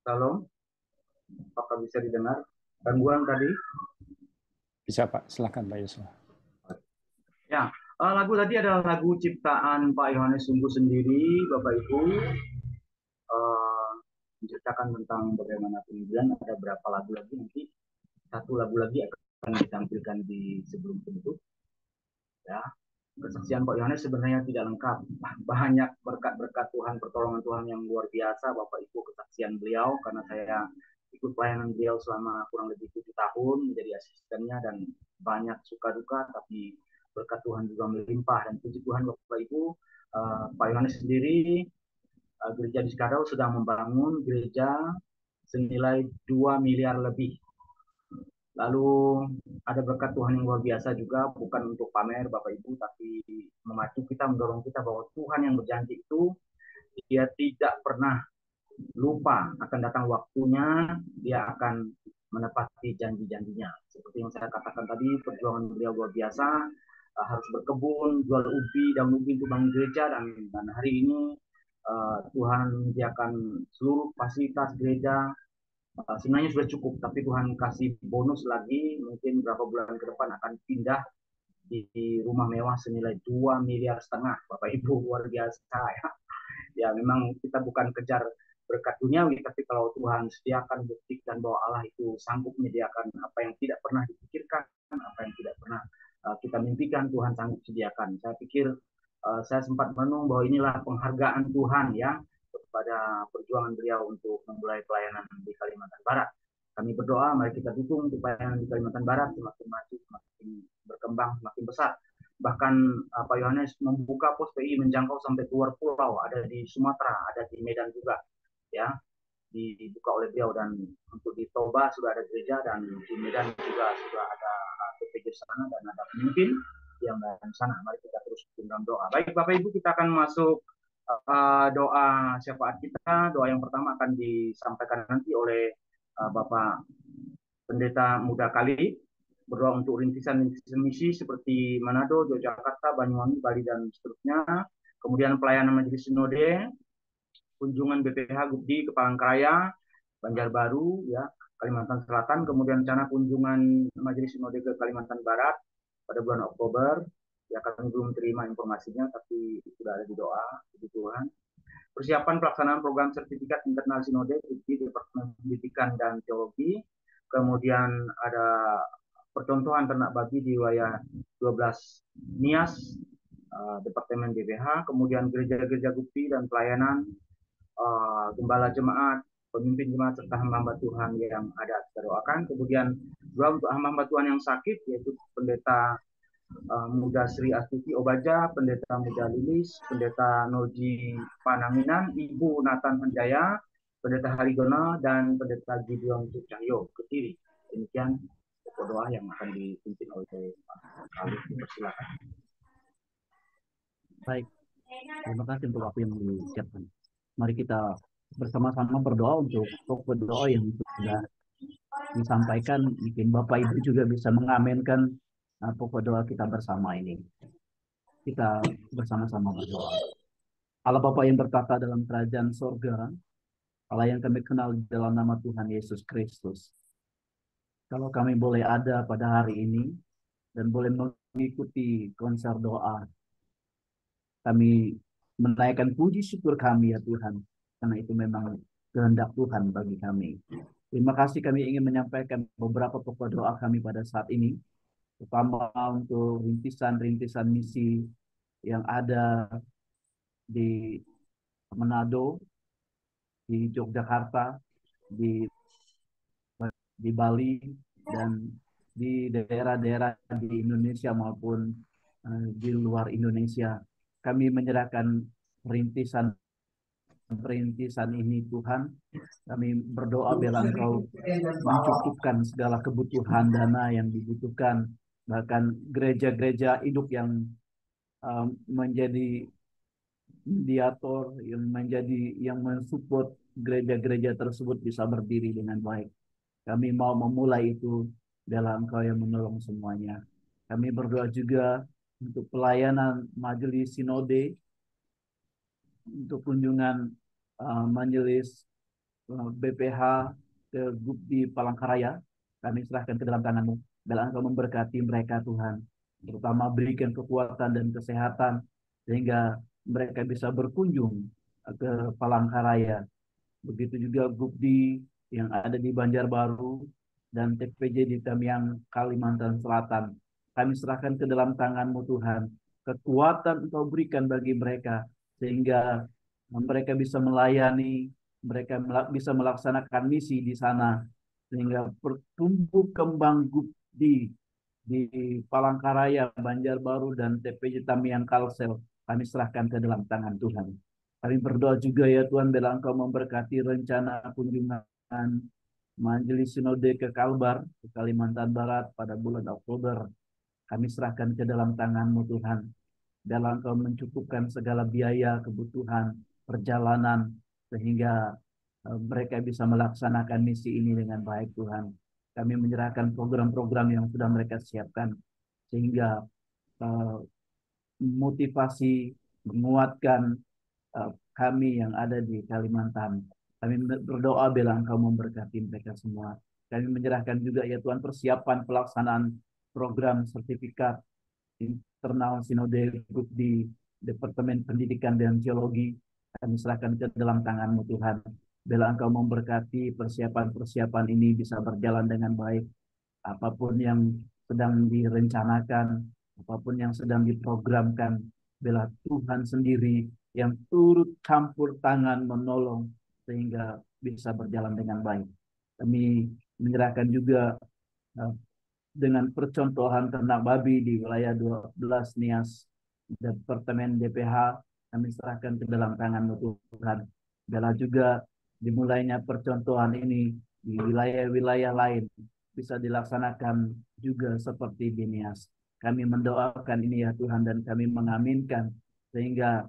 Shalom. Apakah bisa didengar? Gangguan tadi? Bisa Pak, silakan Pak Yusuf. Ya, lagu tadi adalah lagu ciptaan Pak Yohanes Sungguh sendiri, Bapak Ibu. Menceritakan tentang bagaimana pengambilan. Ada berapa lagu lagi nanti? Satu lagu lagi akan ditampilkan di sebelum penutup. Ya, kesaksian Pak Yohanes sebenarnya tidak lengkap. Banyak berkat-berkat Tuhan, pertolongan Tuhan yang luar biasa, Bapak Ibu, kesaksian beliau, karena saya ikut pelayanan beliau selama kurang lebih 7 tahun menjadi asistennya, dan banyak suka duka, tapi berkat Tuhan juga melimpah. Dan puji Tuhan Bapak Ibu, Pak Yohanes sendiri, gereja di Skadau sedang membangun gereja senilai 2 miliar lebih. Lalu ada berkat Tuhan yang luar biasa juga, bukan untuk pamer Bapak Ibu, tapi memacu kita, mendorong kita bahwa Tuhan yang berjanji itu, Dia tidak pernah lupa akan datang waktunya, Dia akan menepati janji-janjinya. Seperti yang saya katakan tadi, perjuangan beliau luar biasa, harus berkebun, jual ubi dan ubi untuk bangun gereja, dan hari ini Tuhan menyediakan seluruh fasilitas gereja. Sebenarnya sudah cukup, tapi Tuhan kasih bonus lagi, mungkin beberapa bulan ke depan akan pindah di rumah mewah senilai 2,5 miliar, Bapak Ibu, luar biasa ya. Ya memang kita bukan kejar berkat duniawi, tapi kalau Tuhan sediakan, buktikan bahwa Allah itu sanggup menyediakan apa yang tidak pernah dipikirkan, apa yang tidak pernah kita mimpikan, Tuhan sanggup sediakan. Saya pikir saya sempat menung bahwa inilah penghargaan Tuhan ya kepada perjuangan beliau untuk memulai pelayanan di Kalimantan Barat. Kami berdoa, mari kita dukung untuk pelayanan di Kalimantan Barat semakin maju, semakin berkembang, semakin besar. Bahkan Pak Yohanes membuka pos PI menjangkau sampai keluar pulau, ada di Sumatera, ada di Medan juga, ya, dibuka oleh beliau. Dan untuk di Toba sudah ada gereja, dan di Medan juga sudah ada PPJ sana, dan ada pemimpin yang dari sana. Mari kita terus dalam doa. Baik Bapak Ibu, kita akan masuk doa syafaat kita. Doa yang pertama akan disampaikan nanti oleh Bapak Pendeta Muda Kali. Berdoa untuk rintisan-rintisan misi seperti Manado, Yogyakarta, Banyuwangi, Bali, dan seterusnya. Kemudian pelayanan Majelis Sinode, kunjungan BPH Gubdi ke Palangkaraya, Banjarbaru, ya, Kalimantan Selatan. Kemudian rencana kunjungan Majelis Sinode ke Kalimantan Barat pada bulan Oktober. Ya, kami belum terima informasinya, tapi sudah ada di doa, puji Tuhan. Persiapan pelaksanaan program sertifikat internal Sinode di Departemen Pendidikan dan Teologi. Kemudian ada percontohan ternak babi di wilayah 12 Nias, Departemen DPH. Kemudian gereja-gereja Gupti dan pelayanan, gembala jemaat, pemimpin jemaat, serta hamba Tuhan yang ada kita doakan. Kemudian doa untuk hamba Tuhan yang sakit, yaitu Pendeta Muda Sri Astuti Obaja, Pendeta Muda Lilis, Pendeta Noji Pananginan, Ibu Nathan Hanjaya, Pendeta Harigona, dan Pendeta Gideon Cahyo Ketiri. Demikian doa yang akan dipimpin oleh Pak Khalid. Dipersilakan. Baik, terima kasih untuk waktu yang disiapkan. Mari kita bersama-sama berdoa untuk pokok doa yang sudah disampaikan. Mungkin Bapak Ibu juga bisa mengamenkan pokok doa kita bersama ini. Kita bersama-sama berdoa. Allah Bapa yang berkata dalam kerajaan sorga, Allah yang kami kenal dalam nama Tuhan Yesus Kristus. Kalau kami boleh ada pada hari ini dan boleh mengikuti konser doa, kami menaikkan puji syukur kami ya Tuhan, karena itu memang kehendak Tuhan bagi kami. Terima kasih, kami ingin menyampaikan beberapa pokok doa kami pada saat ini, terutama untuk rintisan-rintisan misi yang ada di Manado, di Yogyakarta, di Bali, dan di daerah-daerah di Indonesia maupun di luar Indonesia. Kami menyerahkan perintisan ini Tuhan. Kami berdoa biar Engkau mencukupkan segala kebutuhan dana yang dibutuhkan. Bahkan gereja-gereja hidup yang menjadi mediator, yang mensupport gereja-gereja tersebut bisa berdiri dengan baik. Kami mau memulai itu dalam Engkau yang menolong semuanya. Kami berdoa juga untuk pelayanan Majelis Sinode, untuk kunjungan Majelis BPH ke grup di Palangkaraya, kami serahkan ke dalam tangan-Mu. Biarlah Engkau memberkati mereka Tuhan, terutama berikan kekuatan dan kesehatan sehingga mereka bisa berkunjung ke Palangkaraya. Begitu juga grup di yang ada di Banjarbaru dan TPJ di Tamiang, Kalimantan Selatan. Kami serahkan ke dalam tangan-Mu Tuhan. Kekuatan Engkau berikan bagi mereka sehingga mereka bisa melayani, mereka bisa melaksanakan misi di sana sehingga bertumbuh kembang grup di Palangkaraya, Banjarbaru dan TPJ Tamiang Kalsel. Kami serahkan ke dalam tangan Tuhan. Kami berdoa juga ya Tuhan, bila Engkau memberkati rencana kunjungan Majelis Sinode ke Kalbar, ke Kalimantan Barat pada bulan Oktober. Kami serahkan ke dalam tangan-Mu Tuhan. Biarlah Engkau mencukupkan segala biaya, kebutuhan, perjalanan, sehingga mereka bisa melaksanakan misi ini dengan baik Tuhan. Kami menyerahkan program-program yang sudah mereka siapkan, sehingga motivasi, menguatkan kami yang ada di Kalimantan. Kami berdoa bila Engkau memberkati mereka semua. Kami menyerahkan juga ya Tuhan persiapan pelaksanaan program sertifikat internal Sinode Group di Departemen Pendidikan dan Teologi. Kami serahkan ke dalam tangan-Mu Tuhan. Bila Engkau memberkati persiapan-persiapan ini bisa berjalan dengan baik. Apapun yang sedang direncanakan, apapun yang sedang diprogramkan, bila Tuhan sendiri yang turut campur tangan menolong sehingga bisa berjalan dengan baik. Kami menyerahkan juga dengan percontohan ternak babi di wilayah 12 Nias Departemen DPH, kami serahkan ke dalam tangan Tuhan. Bila juga dimulainya percontohan ini di wilayah-wilayah lain bisa dilaksanakan juga seperti di Nias. Kami mendoakan ini ya Tuhan dan kami mengaminkan sehingga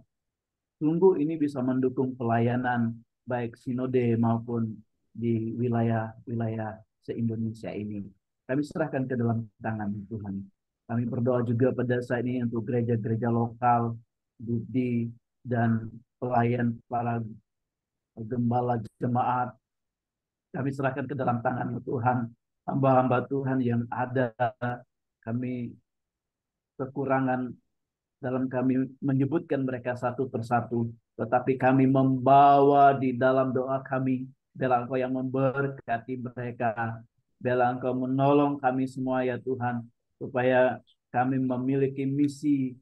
sungguh ini bisa mendukung pelayanan baik sinode maupun di wilayah-wilayah se-Indonesia ini. Kami serahkan ke dalam tangan Tuhan. Kami berdoa juga pada saat ini untuk gereja-gereja lokal, budi dan pelayan para gembala jemaat. Kami serahkan ke dalam tangan Tuhan. Hamba-hamba Tuhan yang ada, kami kekurangan dalam kami menyebutkan mereka satu persatu, tetapi kami membawa di dalam doa kami, biarlah Engkau yang memberkati mereka, biarlah Engkau menolong kami semua ya Tuhan, supaya kami memiliki misi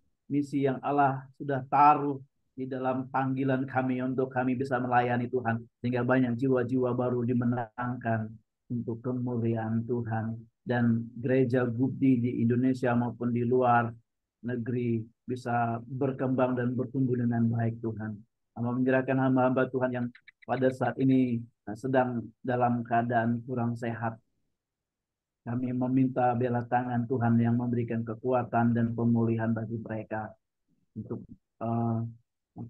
yang Allah sudah taruh di dalam panggilan kami untuk kami bisa melayani Tuhan, sehingga banyak jiwa-jiwa baru dimenangkan untuk kemuliaan Tuhan. Dan gereja Bukti di Indonesia maupun di luar negeri bisa berkembang dan bertumbuh dengan baik Tuhan. Hamba menyerahkan hamba-hamba Tuhan yang pada saat ini sedang dalam keadaan kurang sehat. Kami meminta bela tangan Tuhan yang memberikan kekuatan dan pemulihan bagi mereka. Untuk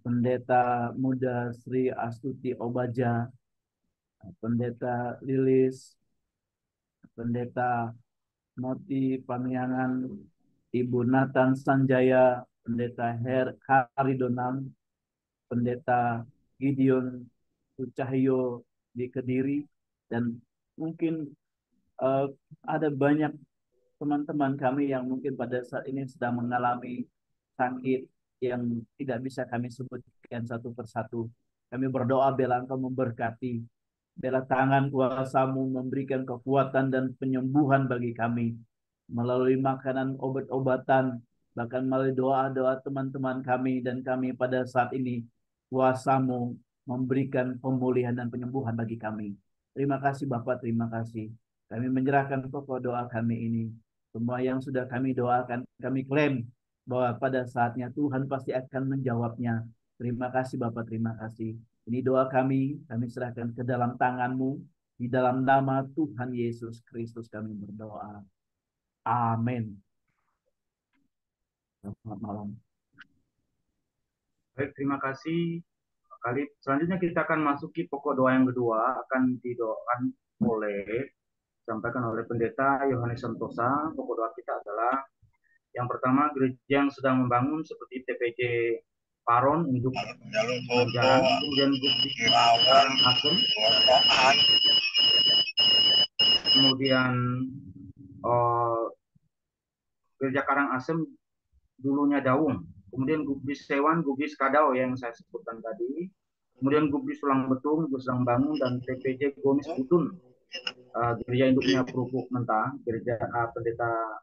Pendeta Muda Sri Astuti Obaja, Pendeta Lilis, Pendeta Moti Pamiangan, Ibu Nathan Sanjaya, Pendeta Hari Donam, Pendeta Gideon Sucahyo di Kediri, dan mungkin ada banyak teman-teman kami yang mungkin pada saat ini sedang mengalami sakit yang tidak bisa kami sebutkan satu persatu. Kami berdoa biarlah Engkau memberkati, biarlah tangan kuasa-Mu memberikan kekuatan dan penyembuhan bagi kami melalui makanan, obat-obatan, bahkan melalui doa-doa teman-teman kami dan kami pada saat ini. Kuasa-Mu memberikan pemulihan dan penyembuhan bagi kami. Terima kasih Bapak, terima kasih. Kami menyerahkan pokok doa kami ini. Semua yang sudah kami doakan, kami klaim bahwa pada saatnya Tuhan pasti akan menjawabnya. Terima kasih Bapak, terima kasih. Ini doa kami serahkan ke dalam tangan-Mu. Di dalam nama Tuhan Yesus Kristus kami berdoa. Amin. Selamat malam. Baik, terima kasih. Selanjutnya kita akan masuki pokok doa yang kedua, akan didoakan disampaikan oleh Pendeta Yohanes Santosa. Pokok doa kita adalah yang pertama, gereja yang sedang membangun seperti TPJ Paron Induk Banjaran, kemudian Gubdi Karangasem, kemudian Gereja Karangasem dulunya Daung, kemudian Gubdis Sewan, Gubdis Kadau yang saya sebutkan tadi, kemudian Gubdis Sulang Betung, Gubdis Sulang Bangun, dan TPJ Gomis Butun, gereja induknya Perupuk Mentah, gereja Pendeta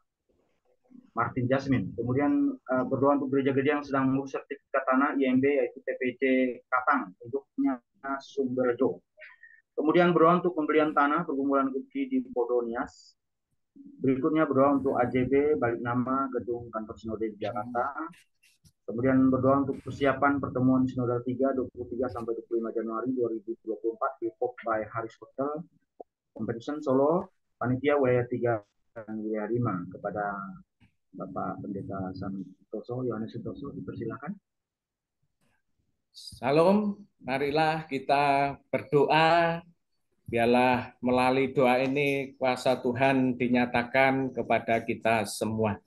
Martin Jasmin. Kemudian berdoa untuk gereja-gereja yang sedang mengurus sertifikat tanah IMB, yaitu TPJ Katang, induknya Sumberjo. Kemudian berdoa untuk pembelian tanah pergumulan Gubdi di Podonias. Berikutnya berdoa untuk AJB, balik nama gedung kantor sinode di Jakarta. Kemudian berdoa untuk persiapan pertemuan sinodal 3, 23 sampai 25 Januari 2024 di Pop by Haris Hotel, Competition Solo, panitia WR 3 dan WR 5. Kepada Bapak Pendeta Santoso, Yohanes Santoso, dipersilakan. Salam, marilah kita berdoa. Biarlah melalui doa ini kuasa Tuhan dinyatakan kepada kita semua.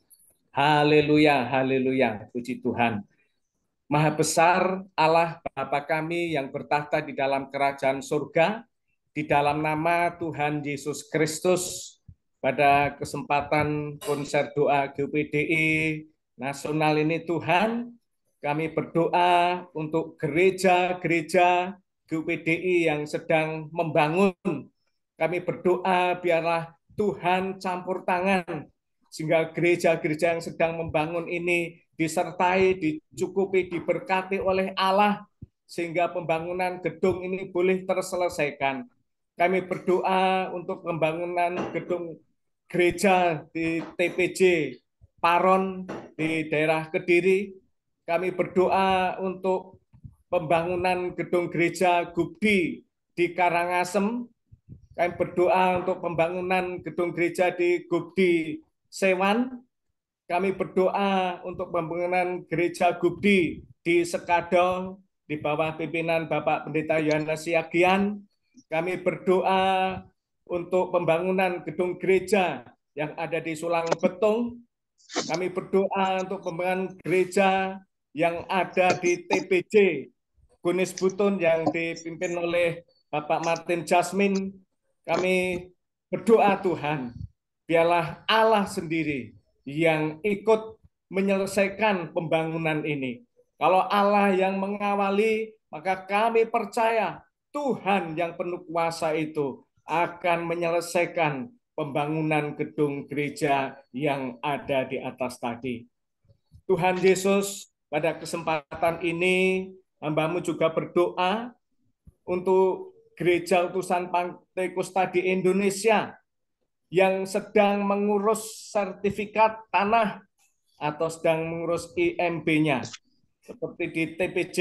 Haleluya, haleluya, puji Tuhan. Maha besar Allah Bapa kami yang bertahta di dalam kerajaan surga, di dalam nama Tuhan Yesus Kristus, pada kesempatan konser doa GUPDI nasional ini Tuhan, kami berdoa untuk gereja-gereja GUPDI yang sedang membangun. Kami berdoa biarlah Tuhan campur tangan, sehingga gereja-gereja yang sedang membangun ini disertai, dicukupi, diberkati oleh Allah, sehingga pembangunan gedung ini boleh terselesaikan. Kami berdoa untuk pembangunan gedung gereja di TPJ Paron di daerah Kediri. Kami berdoa untuk pembangunan gedung gereja Gubdi di Karangasem. Kami berdoa untuk pembangunan gedung gereja di Gubdi Sewan. Kami berdoa untuk pembangunan gereja Gubdi di Sekadau di bawah pimpinan Bapak Pendeta Yohanes Siagian. Kami berdoa untuk pembangunan gedung gereja yang ada di Sulang Betung. Kami berdoa untuk pembangunan gereja yang ada di TPJ Gomis Butun yang dipimpin oleh Bapak Martin Jasmin. Kami berdoa Tuhan, biarlah Allah sendiri yang ikut menyelesaikan pembangunan ini. Kalau Allah yang mengawali, maka kami percaya Tuhan yang penuh kuasa itu akan menyelesaikan pembangunan gedung gereja yang ada di atas tadi. Tuhan Yesus, pada kesempatan ini, hamba-Mu juga berdoa untuk Gereja Utusan Pantekosta di Indonesia yang sedang mengurus sertifikat tanah atau sedang mengurus IMB-nya. Seperti di TPJ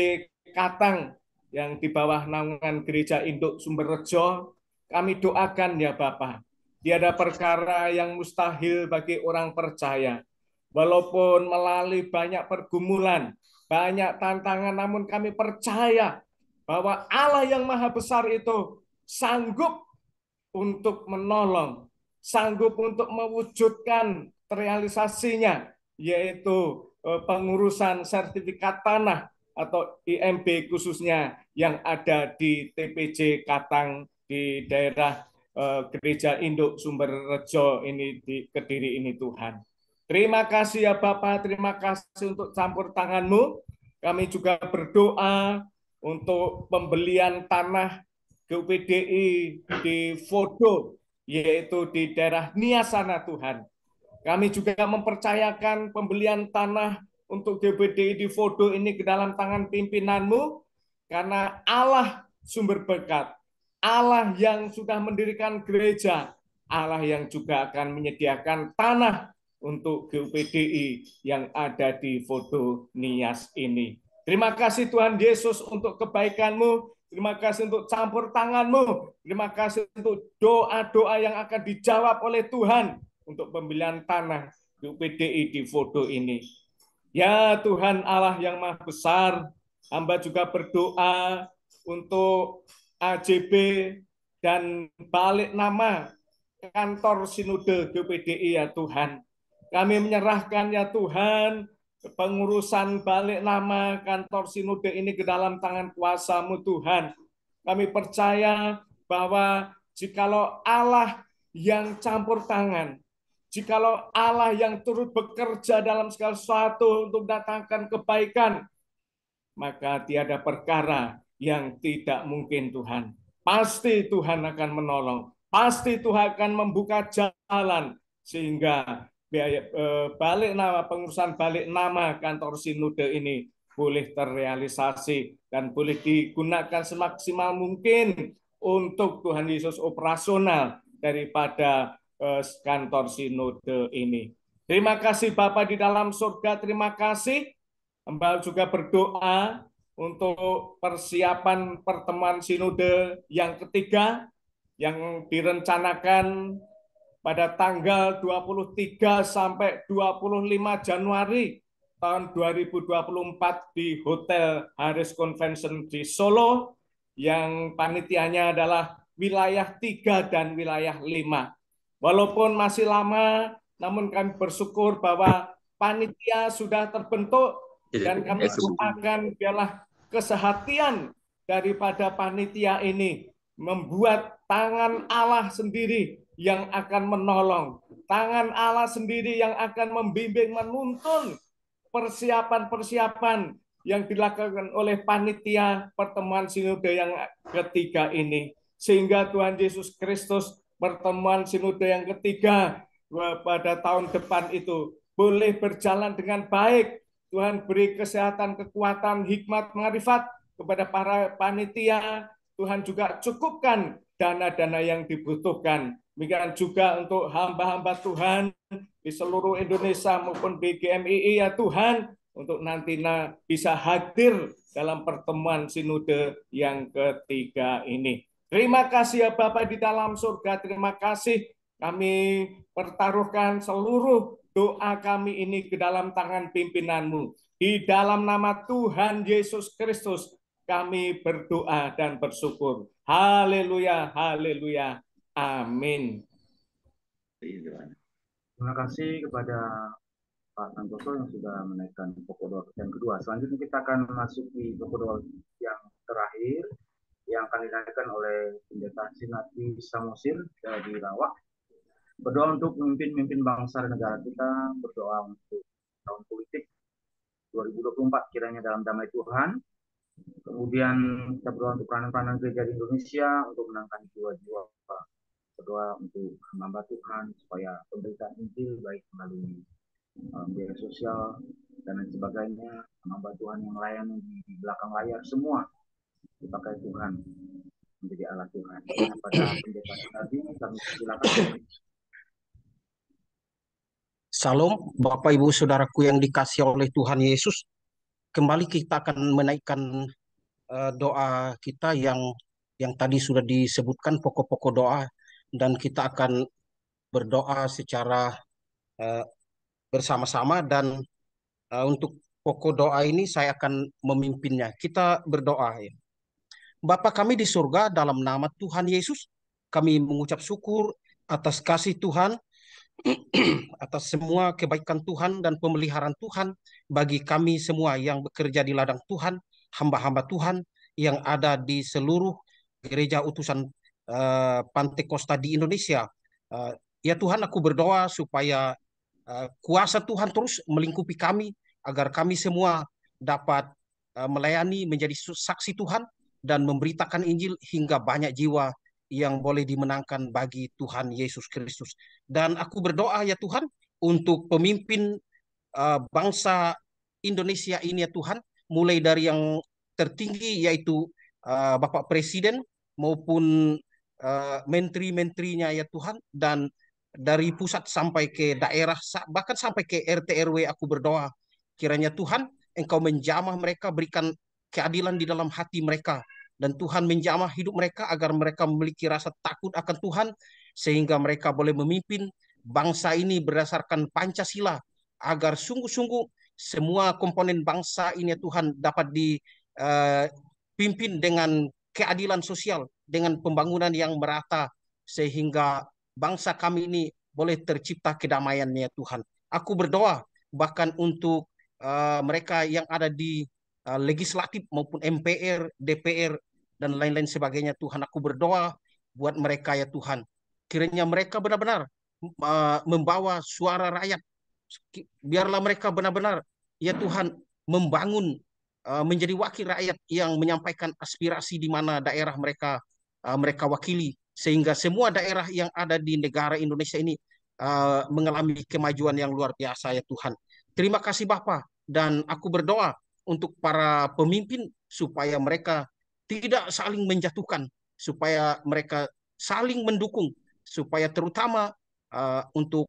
Katang yang di bawah naungan Gereja Induk Sumberrejo, kami doakan ya Bapak, tiada perkara yang mustahil bagi orang percaya. Walaupun melalui banyak pergumulan, banyak tantangan, namun kami percaya bahwa Allah yang maha besar itu sanggup untuk menolong, sanggup untuk mewujudkan realisasinya, yaitu pengurusan sertifikat tanah atau IMB khususnya yang ada di TPJ Katang di daerah Gereja Induk Sumberrejo ini di Kediri ini Tuhan. Terima kasih ya Bapak, terima kasih untuk campur tangan-Mu. Kami juga berdoa untuk pembelian tanah GUPDI di Fodo, yaitu di daerah Niasana Tuhan. Kami juga mempercayakan pembelian tanah untuk GUPDI di Fodo ini ke dalam tangan pimpinan-Mu, karena Allah sumber berkat, Allah yang sudah mendirikan gereja, Allah yang juga akan menyediakan tanah untuk GUPDI yang ada di Fodo Nias ini. Terima kasih Tuhan Yesus untuk kebaikan-Mu, terima kasih untuk campur tangan-Mu, terima kasih untuk doa-doa yang akan dijawab oleh Tuhan untuk pembelian tanah GUPDI di Fodo ini. Ya Tuhan Allah yang maha besar, hamba juga berdoa untuk AJB dan balik nama kantor sinode GUPDI ya Tuhan. Kami menyerahkan ya Tuhan pengurusan balik nama kantor sinode ini ke dalam tangan kuasa-Mu Tuhan. Kami percaya bahwa jikalau Allah yang campur tangan, jikalau Allah yang turut bekerja dalam segala sesuatu untuk datangkan kebaikan, maka tiada perkara yang tidak mungkin Tuhan. Pasti Tuhan akan menolong, pasti Tuhan akan membuka jalan sehingga pengurusan balik nama kantor sinode ini boleh terrealisasi dan boleh digunakan semaksimal mungkin untuk Tuhan Yesus operasional daripada kantor sinode ini. Terima kasih Bapa di dalam surga, terima kasih. Hamba juga berdoa untuk persiapan pertemuan sinode yang ketiga yang direncanakan pada tanggal 23 sampai 25 Januari tahun 2024 di Hotel Haris Convention di Solo, yang panitianya adalah wilayah 3 dan wilayah 5. Walaupun masih lama, namun kami bersyukur bahwa panitia sudah terbentuk dan kami doakan biarlah kesehatian daripada panitia ini membuat tangan Allah sendiri yang akan menolong, tangan Allah sendiri yang akan membimbing, menuntun persiapan-persiapan yang dilakukan oleh panitia pertemuan sinode yang ketiga ini. Sehingga Tuhan Yesus Kristus pertemuan sinode yang ketiga pada tahun depan itu boleh berjalan dengan baik. Tuhan beri kesehatan, kekuatan, hikmat, marifat kepada para panitia. Tuhan juga cukupkan dana-dana yang dibutuhkan. Demikian juga untuk hamba-hamba Tuhan di seluruh Indonesia maupun di GMII ya Tuhan, untuk nantinya bisa hadir dalam pertemuan sinode yang ketiga ini. Terima kasih ya Bapak di dalam surga, terima kasih. Kami pertaruhkan seluruh doa kami ini ke dalam tangan pimpinan-Mu. Di dalam nama Tuhan Yesus Kristus kami berdoa dan bersyukur. Haleluya, haleluya. Amin. Terima kasih kepada Pak Santoso yang sudah menaikkan pokok doa yang kedua. Selanjutnya kita akan masuk di pokok doa yang terakhir yang akan dinaikkan oleh Pendeta Sinati Samosir dari Lawak. Berdoa untuk pemimpin-pemimpin bangsa dan negara kita, berdoa untuk tahun politik 2024 kiranya dalam damai Tuhan. Kemudian kita berdoa untuk peranan-peranan gereja di Indonesia untuk menangkan jiwa-jiwa. Berdoa untuk hamba Tuhan supaya pemberitaan Injil baik melalui media sosial dan lain sebagainya, hamba Tuhan yang layan di belakang layar semua dipakai Tuhan menjadi alat Tuhan. Pada pendeta tadi kami silakan. Salam Bapak Ibu Saudaraku yang dikasihi oleh Tuhan Yesus. Kembali kita akan menaikkan doa kita yang tadi sudah disebutkan pokok-pokok doa, dan kita akan berdoa secara bersama-sama, dan untuk pokok doa ini saya akan memimpinnya. Kita berdoa ya. Bapa kami di surga, dalam nama Tuhan Yesus, kami mengucap syukur atas kasih Tuhan, atas semua kebaikan Tuhan dan pemeliharaan Tuhan bagi kami semua yang bekerja di ladang Tuhan, hamba-hamba Tuhan yang ada di seluruh gereja utusan Pantekosta di Indonesia. Ya Tuhan, aku berdoa supaya kuasa Tuhan terus melingkupi kami, agar kami semua dapat melayani, menjadi saksi Tuhan, dan memberitakan Injil hingga banyak jiwa yang boleh dimenangkan bagi Tuhan Yesus Kristus. Dan aku berdoa ya Tuhan untuk pemimpin bangsa Indonesia ini ya Tuhan, mulai dari yang tertinggi yaitu Bapak Presiden maupun menteri-menterinya ya Tuhan, dan dari pusat sampai ke daerah, bahkan sampai ke RT RW, aku berdoa kiranya Tuhan Engkau menjamah mereka, berikan keadilan di dalam hati mereka, dan Tuhan menjamah hidup mereka agar mereka memiliki rasa takut akan Tuhan, sehingga mereka boleh memimpin bangsa ini berdasarkan Pancasila, agar sungguh-sungguh semua komponen bangsa ini ya Tuhan dapat dipimpin dengan keadilan sosial, dengan pembangunan yang merata, sehingga bangsa kami ini boleh tercipta kedamaiannya Tuhan. Aku berdoa bahkan untuk mereka yang ada di legislatif maupun MPR, DPR, dan lain-lain sebagainya. Tuhan, aku berdoa buat mereka ya Tuhan. Kiranya mereka benar-benar membawa suara rakyat. Biarlah mereka benar-benar ya Tuhan membangun menjadi wakil rakyat yang menyampaikan aspirasi di mana daerah mereka mereka wakili, sehingga semua daerah yang ada di negara Indonesia ini mengalami kemajuan yang luar biasa ya Tuhan. Terima kasih Bapa, dan aku berdoa untuk para pemimpin supaya mereka tidak saling menjatuhkan, supaya mereka saling mendukung, supaya terutama untuk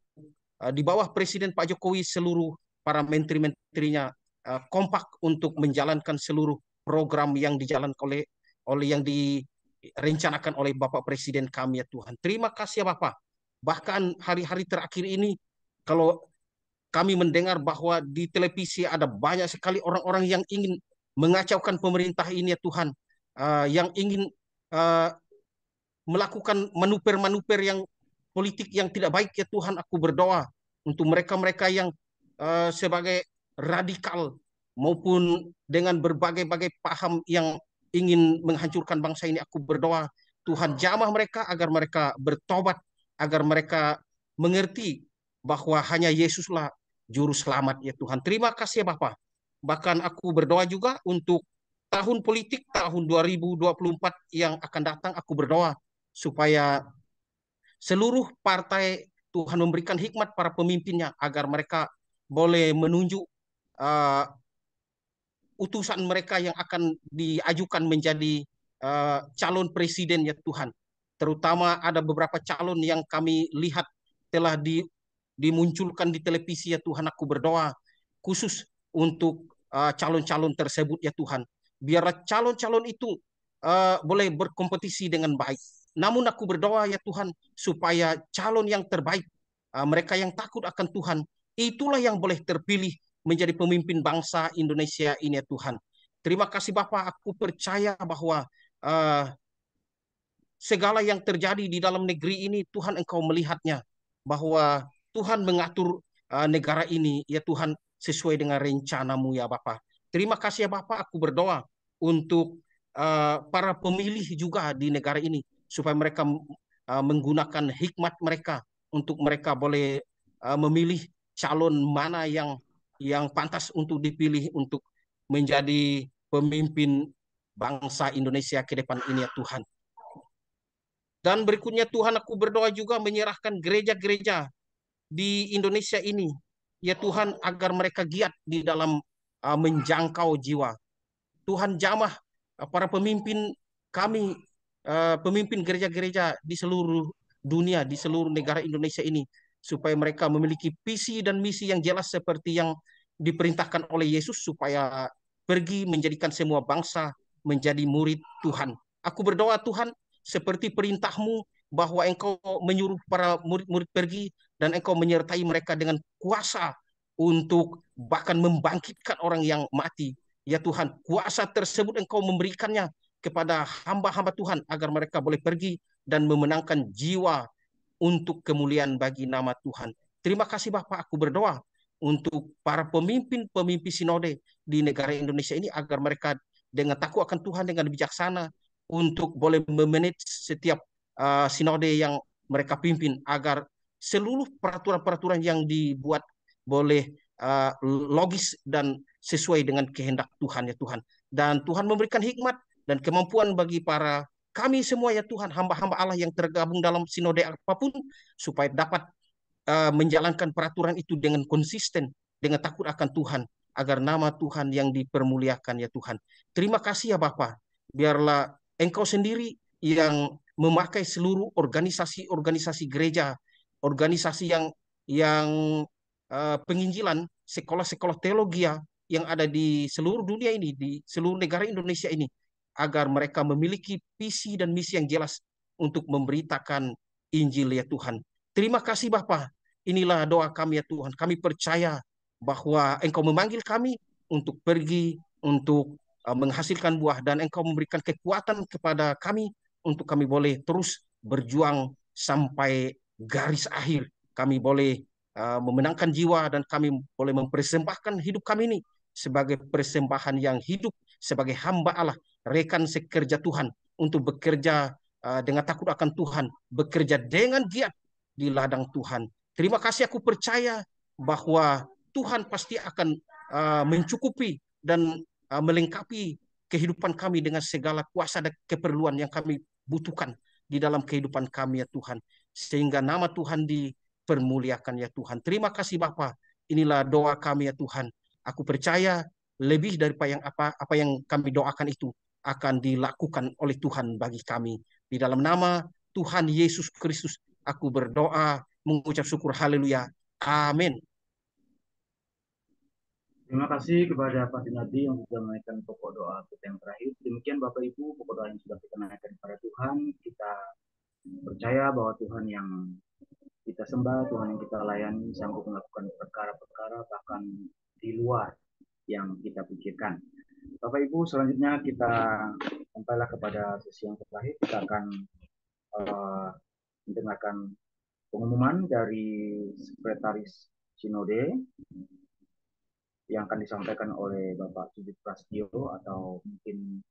di bawah Presiden Pak Jokowi seluruh para menteri-menterinya kompak untuk menjalankan seluruh program yang dijalankan oleh yang direncanakan oleh Bapak Presiden kami ya Tuhan. Terima kasih ya Bapak. Bahkan hari-hari terakhir ini kalau kami mendengar bahwa di televisi ada banyak sekali orang-orang yang ingin mengacaukan pemerintah ini ya Tuhan, yang ingin melakukan manuver-manuver yang politik yang tidak baik ya Tuhan. Aku berdoa untuk mereka-mereka yang sebagai radikal maupun dengan berbagai-bagai paham yang ingin menghancurkan bangsa ini. Aku berdoa Tuhan jamah mereka agar mereka bertobat, agar mereka mengerti bahwa hanya Yesuslah juru selamat ya Tuhan. Terima kasih ya Bapak. Bahkan aku berdoa juga untuk tahun politik tahun 2024 yang akan datang. Aku berdoa supaya seluruh partai Tuhan memberikan hikmat para pemimpinnya agar mereka boleh menunjuk utusan mereka yang akan diajukan menjadi calon presiden ya Tuhan. Terutama ada beberapa calon yang kami lihat telah dimunculkan di televisi ya Tuhan. Aku berdoa khusus untuk calon-calon tersebut ya Tuhan. Biarlah calon-calon itu boleh berkompetisi dengan baik. Namun aku berdoa ya Tuhan supaya calon yang terbaik, mereka yang takut akan Tuhan, itulah yang boleh terpilih menjadi pemimpin bangsa Indonesia ini ya Tuhan. Terima kasih Bapak, aku percaya bahwa segala yang terjadi di dalam negeri ini Tuhan Engkau melihatnya, bahwa Tuhan mengatur negara ini ya Tuhan sesuai dengan rencana-Mu ya Bapak. Terima kasih ya Bapak, aku berdoa untuk para pemilih juga di negara ini supaya mereka menggunakan hikmat mereka untuk mereka boleh memilih calon mana yang pantas untuk dipilih untuk menjadi pemimpin bangsa Indonesia ke depan ini ya Tuhan. Dan berikutnya Tuhan, aku berdoa juga menyerahkan gereja-gereja di Indonesia ini ya Tuhan agar mereka giat di dalam menjangkau jiwa. Tuhan jamah para pemimpin kami, pemimpin gereja-gereja di seluruh dunia, di seluruh negara Indonesia ini, supaya mereka memiliki visi dan misi yang jelas seperti yang diperintahkan oleh Yesus, supaya pergi menjadikan semua bangsa menjadi murid Tuhan. Aku berdoa Tuhan, seperti perintah-Mu bahwa Engkau menyuruh para murid-murid pergi dan Engkau menyertai mereka dengan kuasa untuk bahkan membangkitkan orang yang mati. Ya Tuhan, kuasa tersebut Engkau memberikannya kepada hamba-hamba Tuhan agar mereka boleh pergi dan memenangkan jiwa untuk kemuliaan bagi nama Tuhan. Terima kasih Bapak, aku berdoa untuk para pemimpin-pemimpin sinode di negara Indonesia ini agar mereka dengan takut akan Tuhan, dengan bijaksana untuk boleh memanage setiap sinode yang mereka pimpin, agar seluruh peraturan-peraturan yang dibuat boleh logis dan sesuai dengan kehendak Tuhan ya Tuhan. Dan Tuhan memberikan hikmat dan kemampuan bagi para kami semua ya Tuhan, hamba-hamba Allah yang tergabung dalam sinode apapun, supaya dapat menjalankan peraturan itu dengan konsisten, dengan takut akan Tuhan, agar nama Tuhan yang dipermuliakan ya Tuhan. Terima kasih ya Bapa. Biarlah Engkau sendiri yang memakai seluruh organisasi-organisasi gereja, organisasi yang penginjilan, sekolah-sekolah teologi yang ada di seluruh dunia ini, di seluruh negara Indonesia ini, agar mereka memiliki visi dan misi yang jelas untuk memberitakan Injil ya Tuhan. Terima kasih Bapa. Inilah doa kami ya Tuhan. Kami percaya bahwa Engkau memanggil kami untuk pergi, untuk menghasilkan buah, dan Engkau memberikan kekuatan kepada kami untuk kami boleh terus berjuang sampai garis akhir. Kami boleh memenangkan jiwa, dan kami boleh mempersembahkan hidup kami ini sebagai persembahan yang hidup, sebagai hamba Allah, rekan sekerja Tuhan, untuk bekerja dengan takut akan Tuhan, bekerja dengan giat di ladang Tuhan. Terima kasih, aku percaya bahwa Tuhan pasti akan mencukupi dan melengkapi kehidupan kami dengan segala kuasa dan keperluan yang kami butuhkan di dalam kehidupan kami ya Tuhan, sehingga nama Tuhan dipermuliakan ya Tuhan. Terima kasih Bapa. Inilah doa kami ya Tuhan. Aku percaya lebih daripada apa yang kami doakan itu akan dilakukan oleh Tuhan bagi kami. Di dalam nama Tuhan Yesus Kristus aku berdoa, mengucap syukur. Haleluya. Amin. Terima kasih kepada Pak Dinadi yang sudah menaikkan pokok doa kita yang terakhir. Demikian Bapak Ibu, pokok doa yang sudah kita naikkan kepada Tuhan. Kita percaya bahwa Tuhan yang kita sembah, Tuhan yang kita layani, sanggup melakukan perkara-perkara bahkan di luar yang kita pikirkan. Bapak Ibu, selanjutnya kita sampailah kepada sesi yang terakhir. Kita akan mendengarkan pengumuman dari Sekretaris Sinode yang akan disampaikan oleh Bapak Sujit Prasetyo, atau mungkin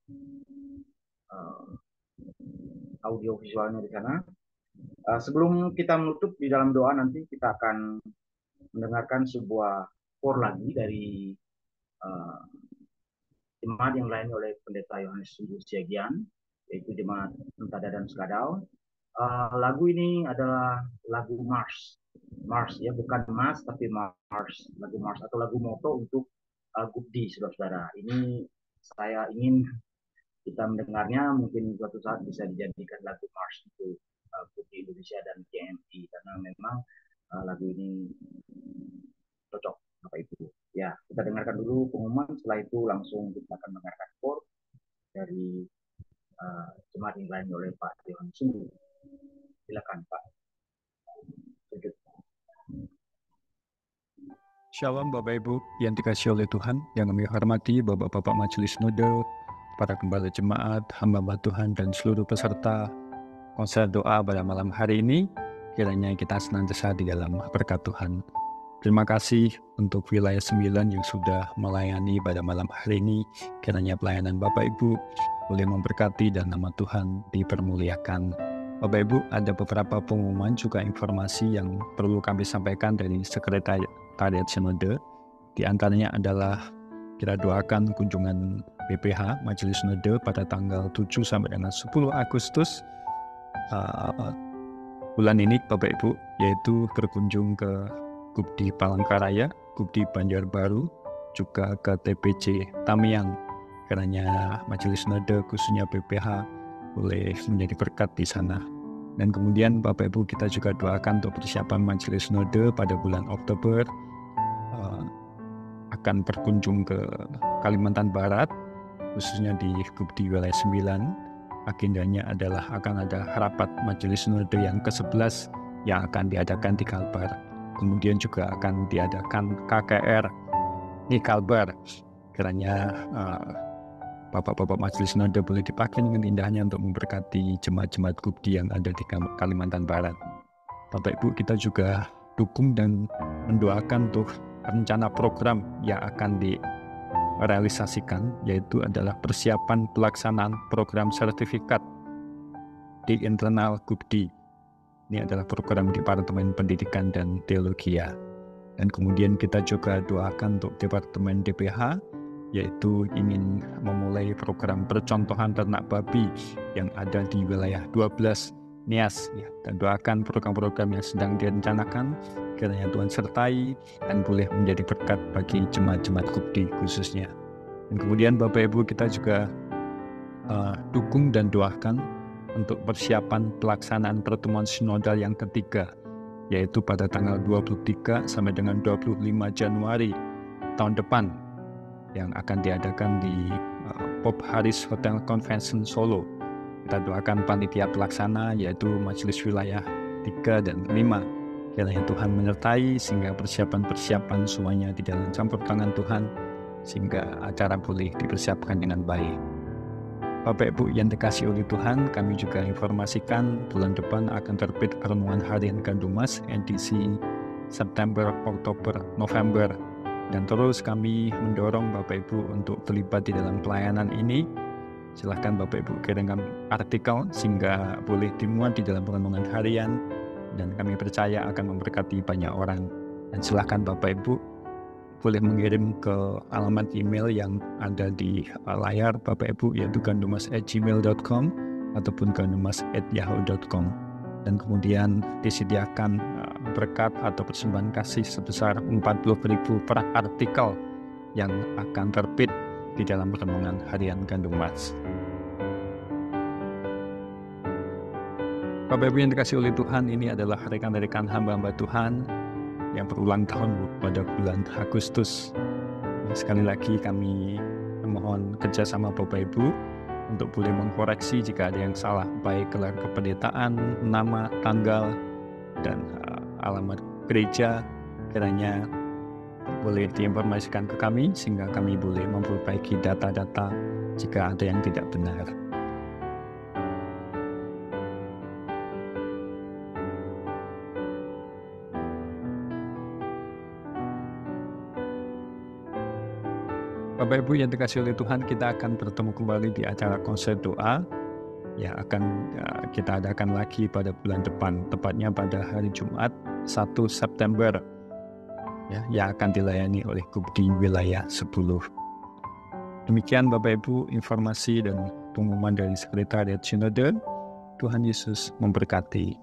audio visualnya di sana. Sebelum kita menutup di dalam doa, nanti kita akan mendengarkan sebuah for lagi dari jemaat yang lain oleh Pendeta Yohanes Sungguh Siagian, yaitu jemaat Entada dan Skadal. Lagu ini adalah lagu Mars ya, bukan Mars tapi Mars, lagu Mars atau lagu moto untuk Gubdi, saudara-saudara. Ini saya ingin kita mendengarnya, mungkin suatu saat bisa dijadikan lagu Mars untuk Gubdi Indonesia dan GMI, karena memang lagu ini cocok Bapak Ibu. Ya, kita dengarkan dulu pengumuman, setelah itu langsung kita akan mendengarkan for dari jemaat yang lain oleh Pak Yohanes Sungguh. Silakan Pak. Shalom Bapak Ibu yang dikasihi oleh Tuhan, yang kami hormati Bapak-Bapak Majelis Sinode, para gembala jemaat, hamba Tuhan, dan seluruh peserta konser doa pada malam hari ini. Kiranya kita senantiasa di dalam berkat Tuhan. Terima kasih untuk wilayah 9 yang sudah melayani pada malam hari ini. Kiranya pelayanan Bapak Ibu boleh memberkati dan nama Tuhan dipermuliakan. Bapak Ibu, ada beberapa pengumuman juga informasi yang perlu kami sampaikan dari Sekretariat Sinode. Di antaranya adalah kita doakan kunjungan BPH Majelis Sinode pada tanggal 7 sampai dengan 10 Agustus bulan ini Bapak Ibu, yaitu berkunjung ke Gubdi Palangkaraya, Gubdi Banjarbaru, juga ke TPC Tamiang. Kiranya Majelis Sinode khususnya BPH boleh menjadi berkat di sana. Dan kemudian Bapak Ibu, kita juga doakan untuk persiapan Majelis Sinode pada bulan Oktober akan berkunjung ke Kalimantan Barat, khususnya di Gubdi wilayah 9. Agendanya adalah akan ada rapat Majelis Sinode yang ke-11 yang akan diadakan di Kalbar. Kemudian juga akan diadakan KKR di Kalbar. Kiranya Bapak-Bapak Majelis Sinode boleh dipakai dengan indahnya untuk memberkati jemaat-jemaat Gubdi yang ada di Kalimantan Barat. Bapak Ibu, kita juga dukung dan mendoakan untuk rencana program yang akan direalisasikan, yaitu adalah persiapan pelaksanaan program sertifikat di internal Gubdi. Ini adalah program Departemen Pendidikan dan Teologi. Dan kemudian kita juga doakan untuk Departemen DPH, yaitu ingin memulai program percontohan ternak babi yang ada di wilayah 12 Nias, ya. Dan doakan program-program yang sedang direncanakan, kiranya Tuhan sertai dan boleh menjadi berkat bagi jemaat-jemaat Gubdi khususnya. Dan kemudian Bapak Ibu, kita juga dukung dan doakan untuk persiapan pelaksanaan pertemuan sinodal yang ketiga, yaitu pada tanggal 23 sampai dengan 25 Januari tahun depan, yang akan diadakan di Pop Haris Hotel Convention Solo. Kita doakan panitia pelaksana, yaitu Majelis Wilayah 3 dan 5. Kiranya Tuhan menyertai sehingga persiapan-persiapan semuanya di dalam campur tangan Tuhan, sehingga acara boleh dipersiapkan dengan baik. Bapak Ibu yang dikasihi oleh Tuhan, kami juga informasikan bulan depan akan terbit Renungan Harian Gandumas edisi September, Oktober, November. Dan terus kami mendorong Bapak Ibu untuk terlibat di dalam pelayanan ini. Silahkan Bapak Ibu kirimkan artikel sehingga boleh dimuat di dalam renungan harian, dan kami percaya akan memberkati banyak orang. Dan silahkan Bapak Ibu boleh mengirim ke alamat email yang ada di layar Bapak Ibu, yaitu gandumas@gmail.com ataupun gandumas@yahoo.com. Dan kemudian disediakan berkat atau persembahan kasih sebesar 40.000 per artikel yang akan terbit di dalam renungan harian Gandumas. Bapak Ibu yang dikasihi oleh Tuhan, ini adalah rekan-rekan hamba-hamba Tuhan yang berulang tahun pada bulan Agustus. Sekali lagi kami mohon kerjasama Bapak Ibu untuk boleh mengkoreksi jika ada yang salah, baik gelar kependetaan, nama, tanggal, dan alamat gereja, kiranya boleh diinformasikan ke kami sehingga kami boleh memperbaiki data-data jika ada yang tidak benar. Bapak Ibu yang dikasihi oleh Tuhan, kita akan bertemu kembali di acara konser doa yang akan kita adakan lagi pada bulan depan, tepatnya pada hari Jumat 1 September ya, yang akan dilayani oleh Kubdi Wilayah 10. Demikian Bapak Ibu informasi dan pengumuman dari Sekretariat Sinode. Tuhan Yesus memberkati.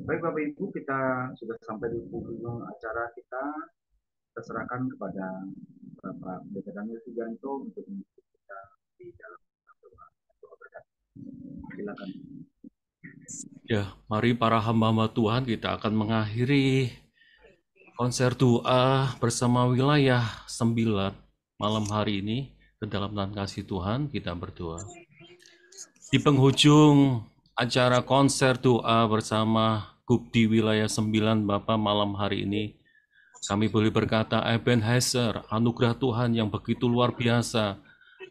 Baik Bapak Ibu, kita sudah sampai di penghujung acara kita. Kita serahkan kepada Bapak Pendeta Daniel Sugianto untuk mengikuti kita di dalam doa Silakan. Ya, mari para hamba-hamba Tuhan, kita akan mengakhiri konser doa bersama wilayah 9 malam hari ini. Ke dalam Tuhan kasih Tuhan, kita berdoa. Di penghujung acara konser doa bersama Gubdi wilayah 9 Bapak malam hari ini, kami boleh berkata, Ebenezer, anugerah Tuhan yang begitu luar biasa,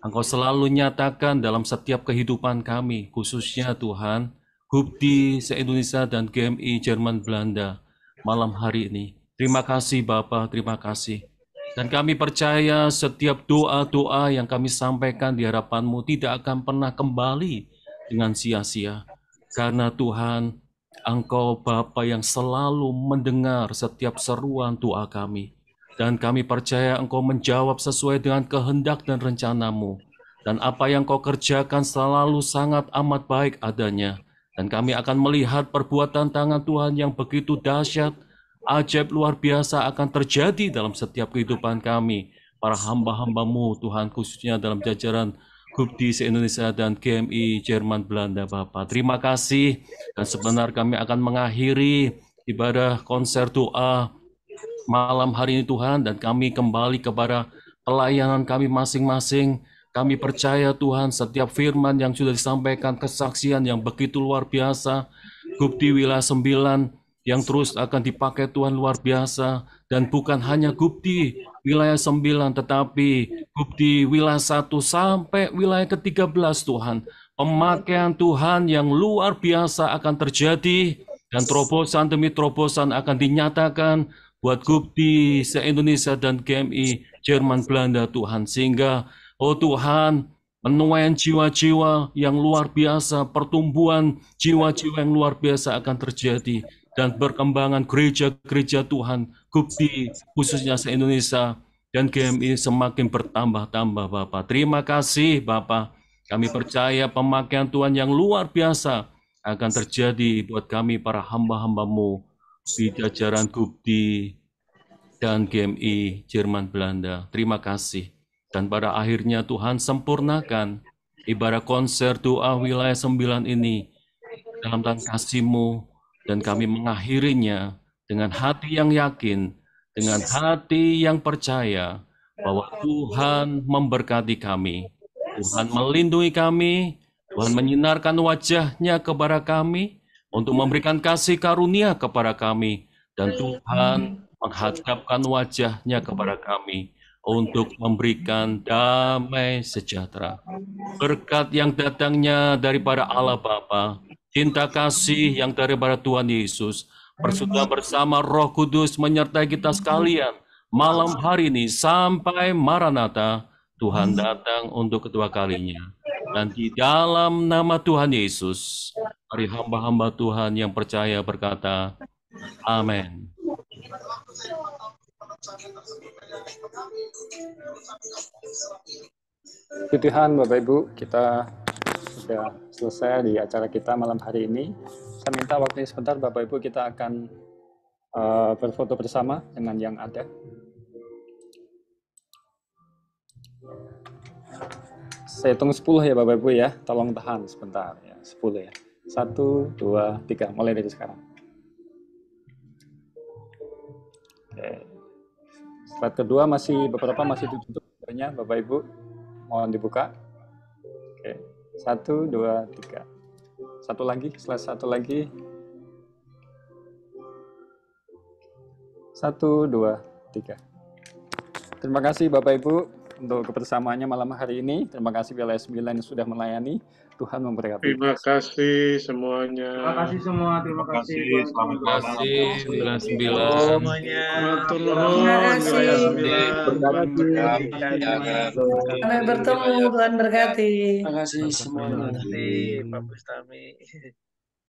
Engkau selalu nyatakan dalam setiap kehidupan kami, khususnya Tuhan, Gubdi se-Indonesia dan GMI Jerman Belanda malam hari ini. Terima kasih Bapak, terima kasih. Dan kami percaya setiap doa-doa yang kami sampaikan di hadapan-Mu tidak akan pernah kembali dengan sia-sia. Karena Tuhan, Engkau Bapa yang selalu mendengar setiap seruan doa kami. Dan kami percaya Engkau menjawab sesuai dengan kehendak dan rencana-Mu. Dan apa yang Kau kerjakan selalu sangat amat baik adanya. Dan kami akan melihat perbuatan tangan Tuhan yang begitu dahsyat, ajaib luar biasa akan terjadi dalam setiap kehidupan kami, para hamba-hamba-Mu Tuhan, khususnya dalam jajaran Gubdi se-Indonesia dan GMI Jerman Belanda Bapak. Terima kasih, dan sebentar kami akan mengakhiri ibadah konser doa malam hari ini Tuhan, dan kami kembali kepada pelayanan kami masing-masing. Kami percaya Tuhan setiap firman yang sudah disampaikan, kesaksian yang begitu luar biasa, Gubdi wilayah 9 yang terus akan dipakai Tuhan luar biasa, dan bukan hanya Gubdi wilayah 9, tetapi Gubdi wilayah 1 sampai wilayah ke-13 Tuhan. Pemakaian Tuhan yang luar biasa akan terjadi, dan terobosan demi terobosan akan dinyatakan buat Gubdi se-Indonesia dan GMI Jerman Belanda Tuhan, sehingga oh Tuhan, penuaian jiwa-jiwa yang luar biasa, pertumbuhan jiwa-jiwa yang luar biasa akan terjadi, dan perkembangan gereja-gereja Tuhan, Gubdi khususnya se-Indonesia dan GMI semakin bertambah-tambah Bapak. Terima kasih Bapak, kami percaya pemakaian Tuhan yang luar biasa akan terjadi buat kami para hamba-hamba-Mu di jajaran Gubdi dan GMI Jerman Belanda. Terima kasih. Dan pada akhirnya Tuhan sempurnakan ibadah konser doa wilayah 9 ini dalam tangan kasih-Mu, dan kami mengakhirinya dengan hati yang yakin, dengan hati yang percaya bahwa Tuhan memberkati kami, Tuhan melindungi kami, Tuhan menyinarkan wajah-Nya kepada kami untuk memberikan kasih karunia kepada kami, dan Tuhan menghadapkan wajah-Nya kepada kami untuk memberikan damai sejahtera. Berkat yang datangnya daripada Allah Bapa, cinta kasih yang daripada Tuhan Yesus, persekutuan bersama Roh Kudus menyertai kita sekalian malam hari ini sampai Maranatha, Tuhan datang untuk kedua kalinya. Dan di dalam nama Tuhan Yesus, mari hamba-hamba Tuhan yang percaya berkata, amin. Puji Tuhan Bapak Ibu, kita sudah selesai di acara kita malam hari ini. Saya minta waktunya sebentar Bapak Ibu, kita akan berfoto bersama dengan yang ada. Saya hitung 10 ya Bapak Ibu ya, tolong tahan sebentar ya, 10 ya. 1, 2, 3, mulai dari sekarang. Oke. Slide kedua beberapa masih ditutup Bapak Ibu, mohon dibuka. Oke. 1, 2, 3. Satu lagi, slide satu lagi. 1, 2, 3. Terima kasih Bapak Ibu untuk kebersamaannya malam hari ini. Terima kasih wilayah 9 yang sudah melayani. Tuhan memberkati. Terima kasih semuanya. Terima kasih semua. Terima kasih. Terima kasih 99 semuanya. Terima kasih. Sampai bertemu, Tuhan berkati. Terima kasih semuanya. Terima kasih Pak Bustami.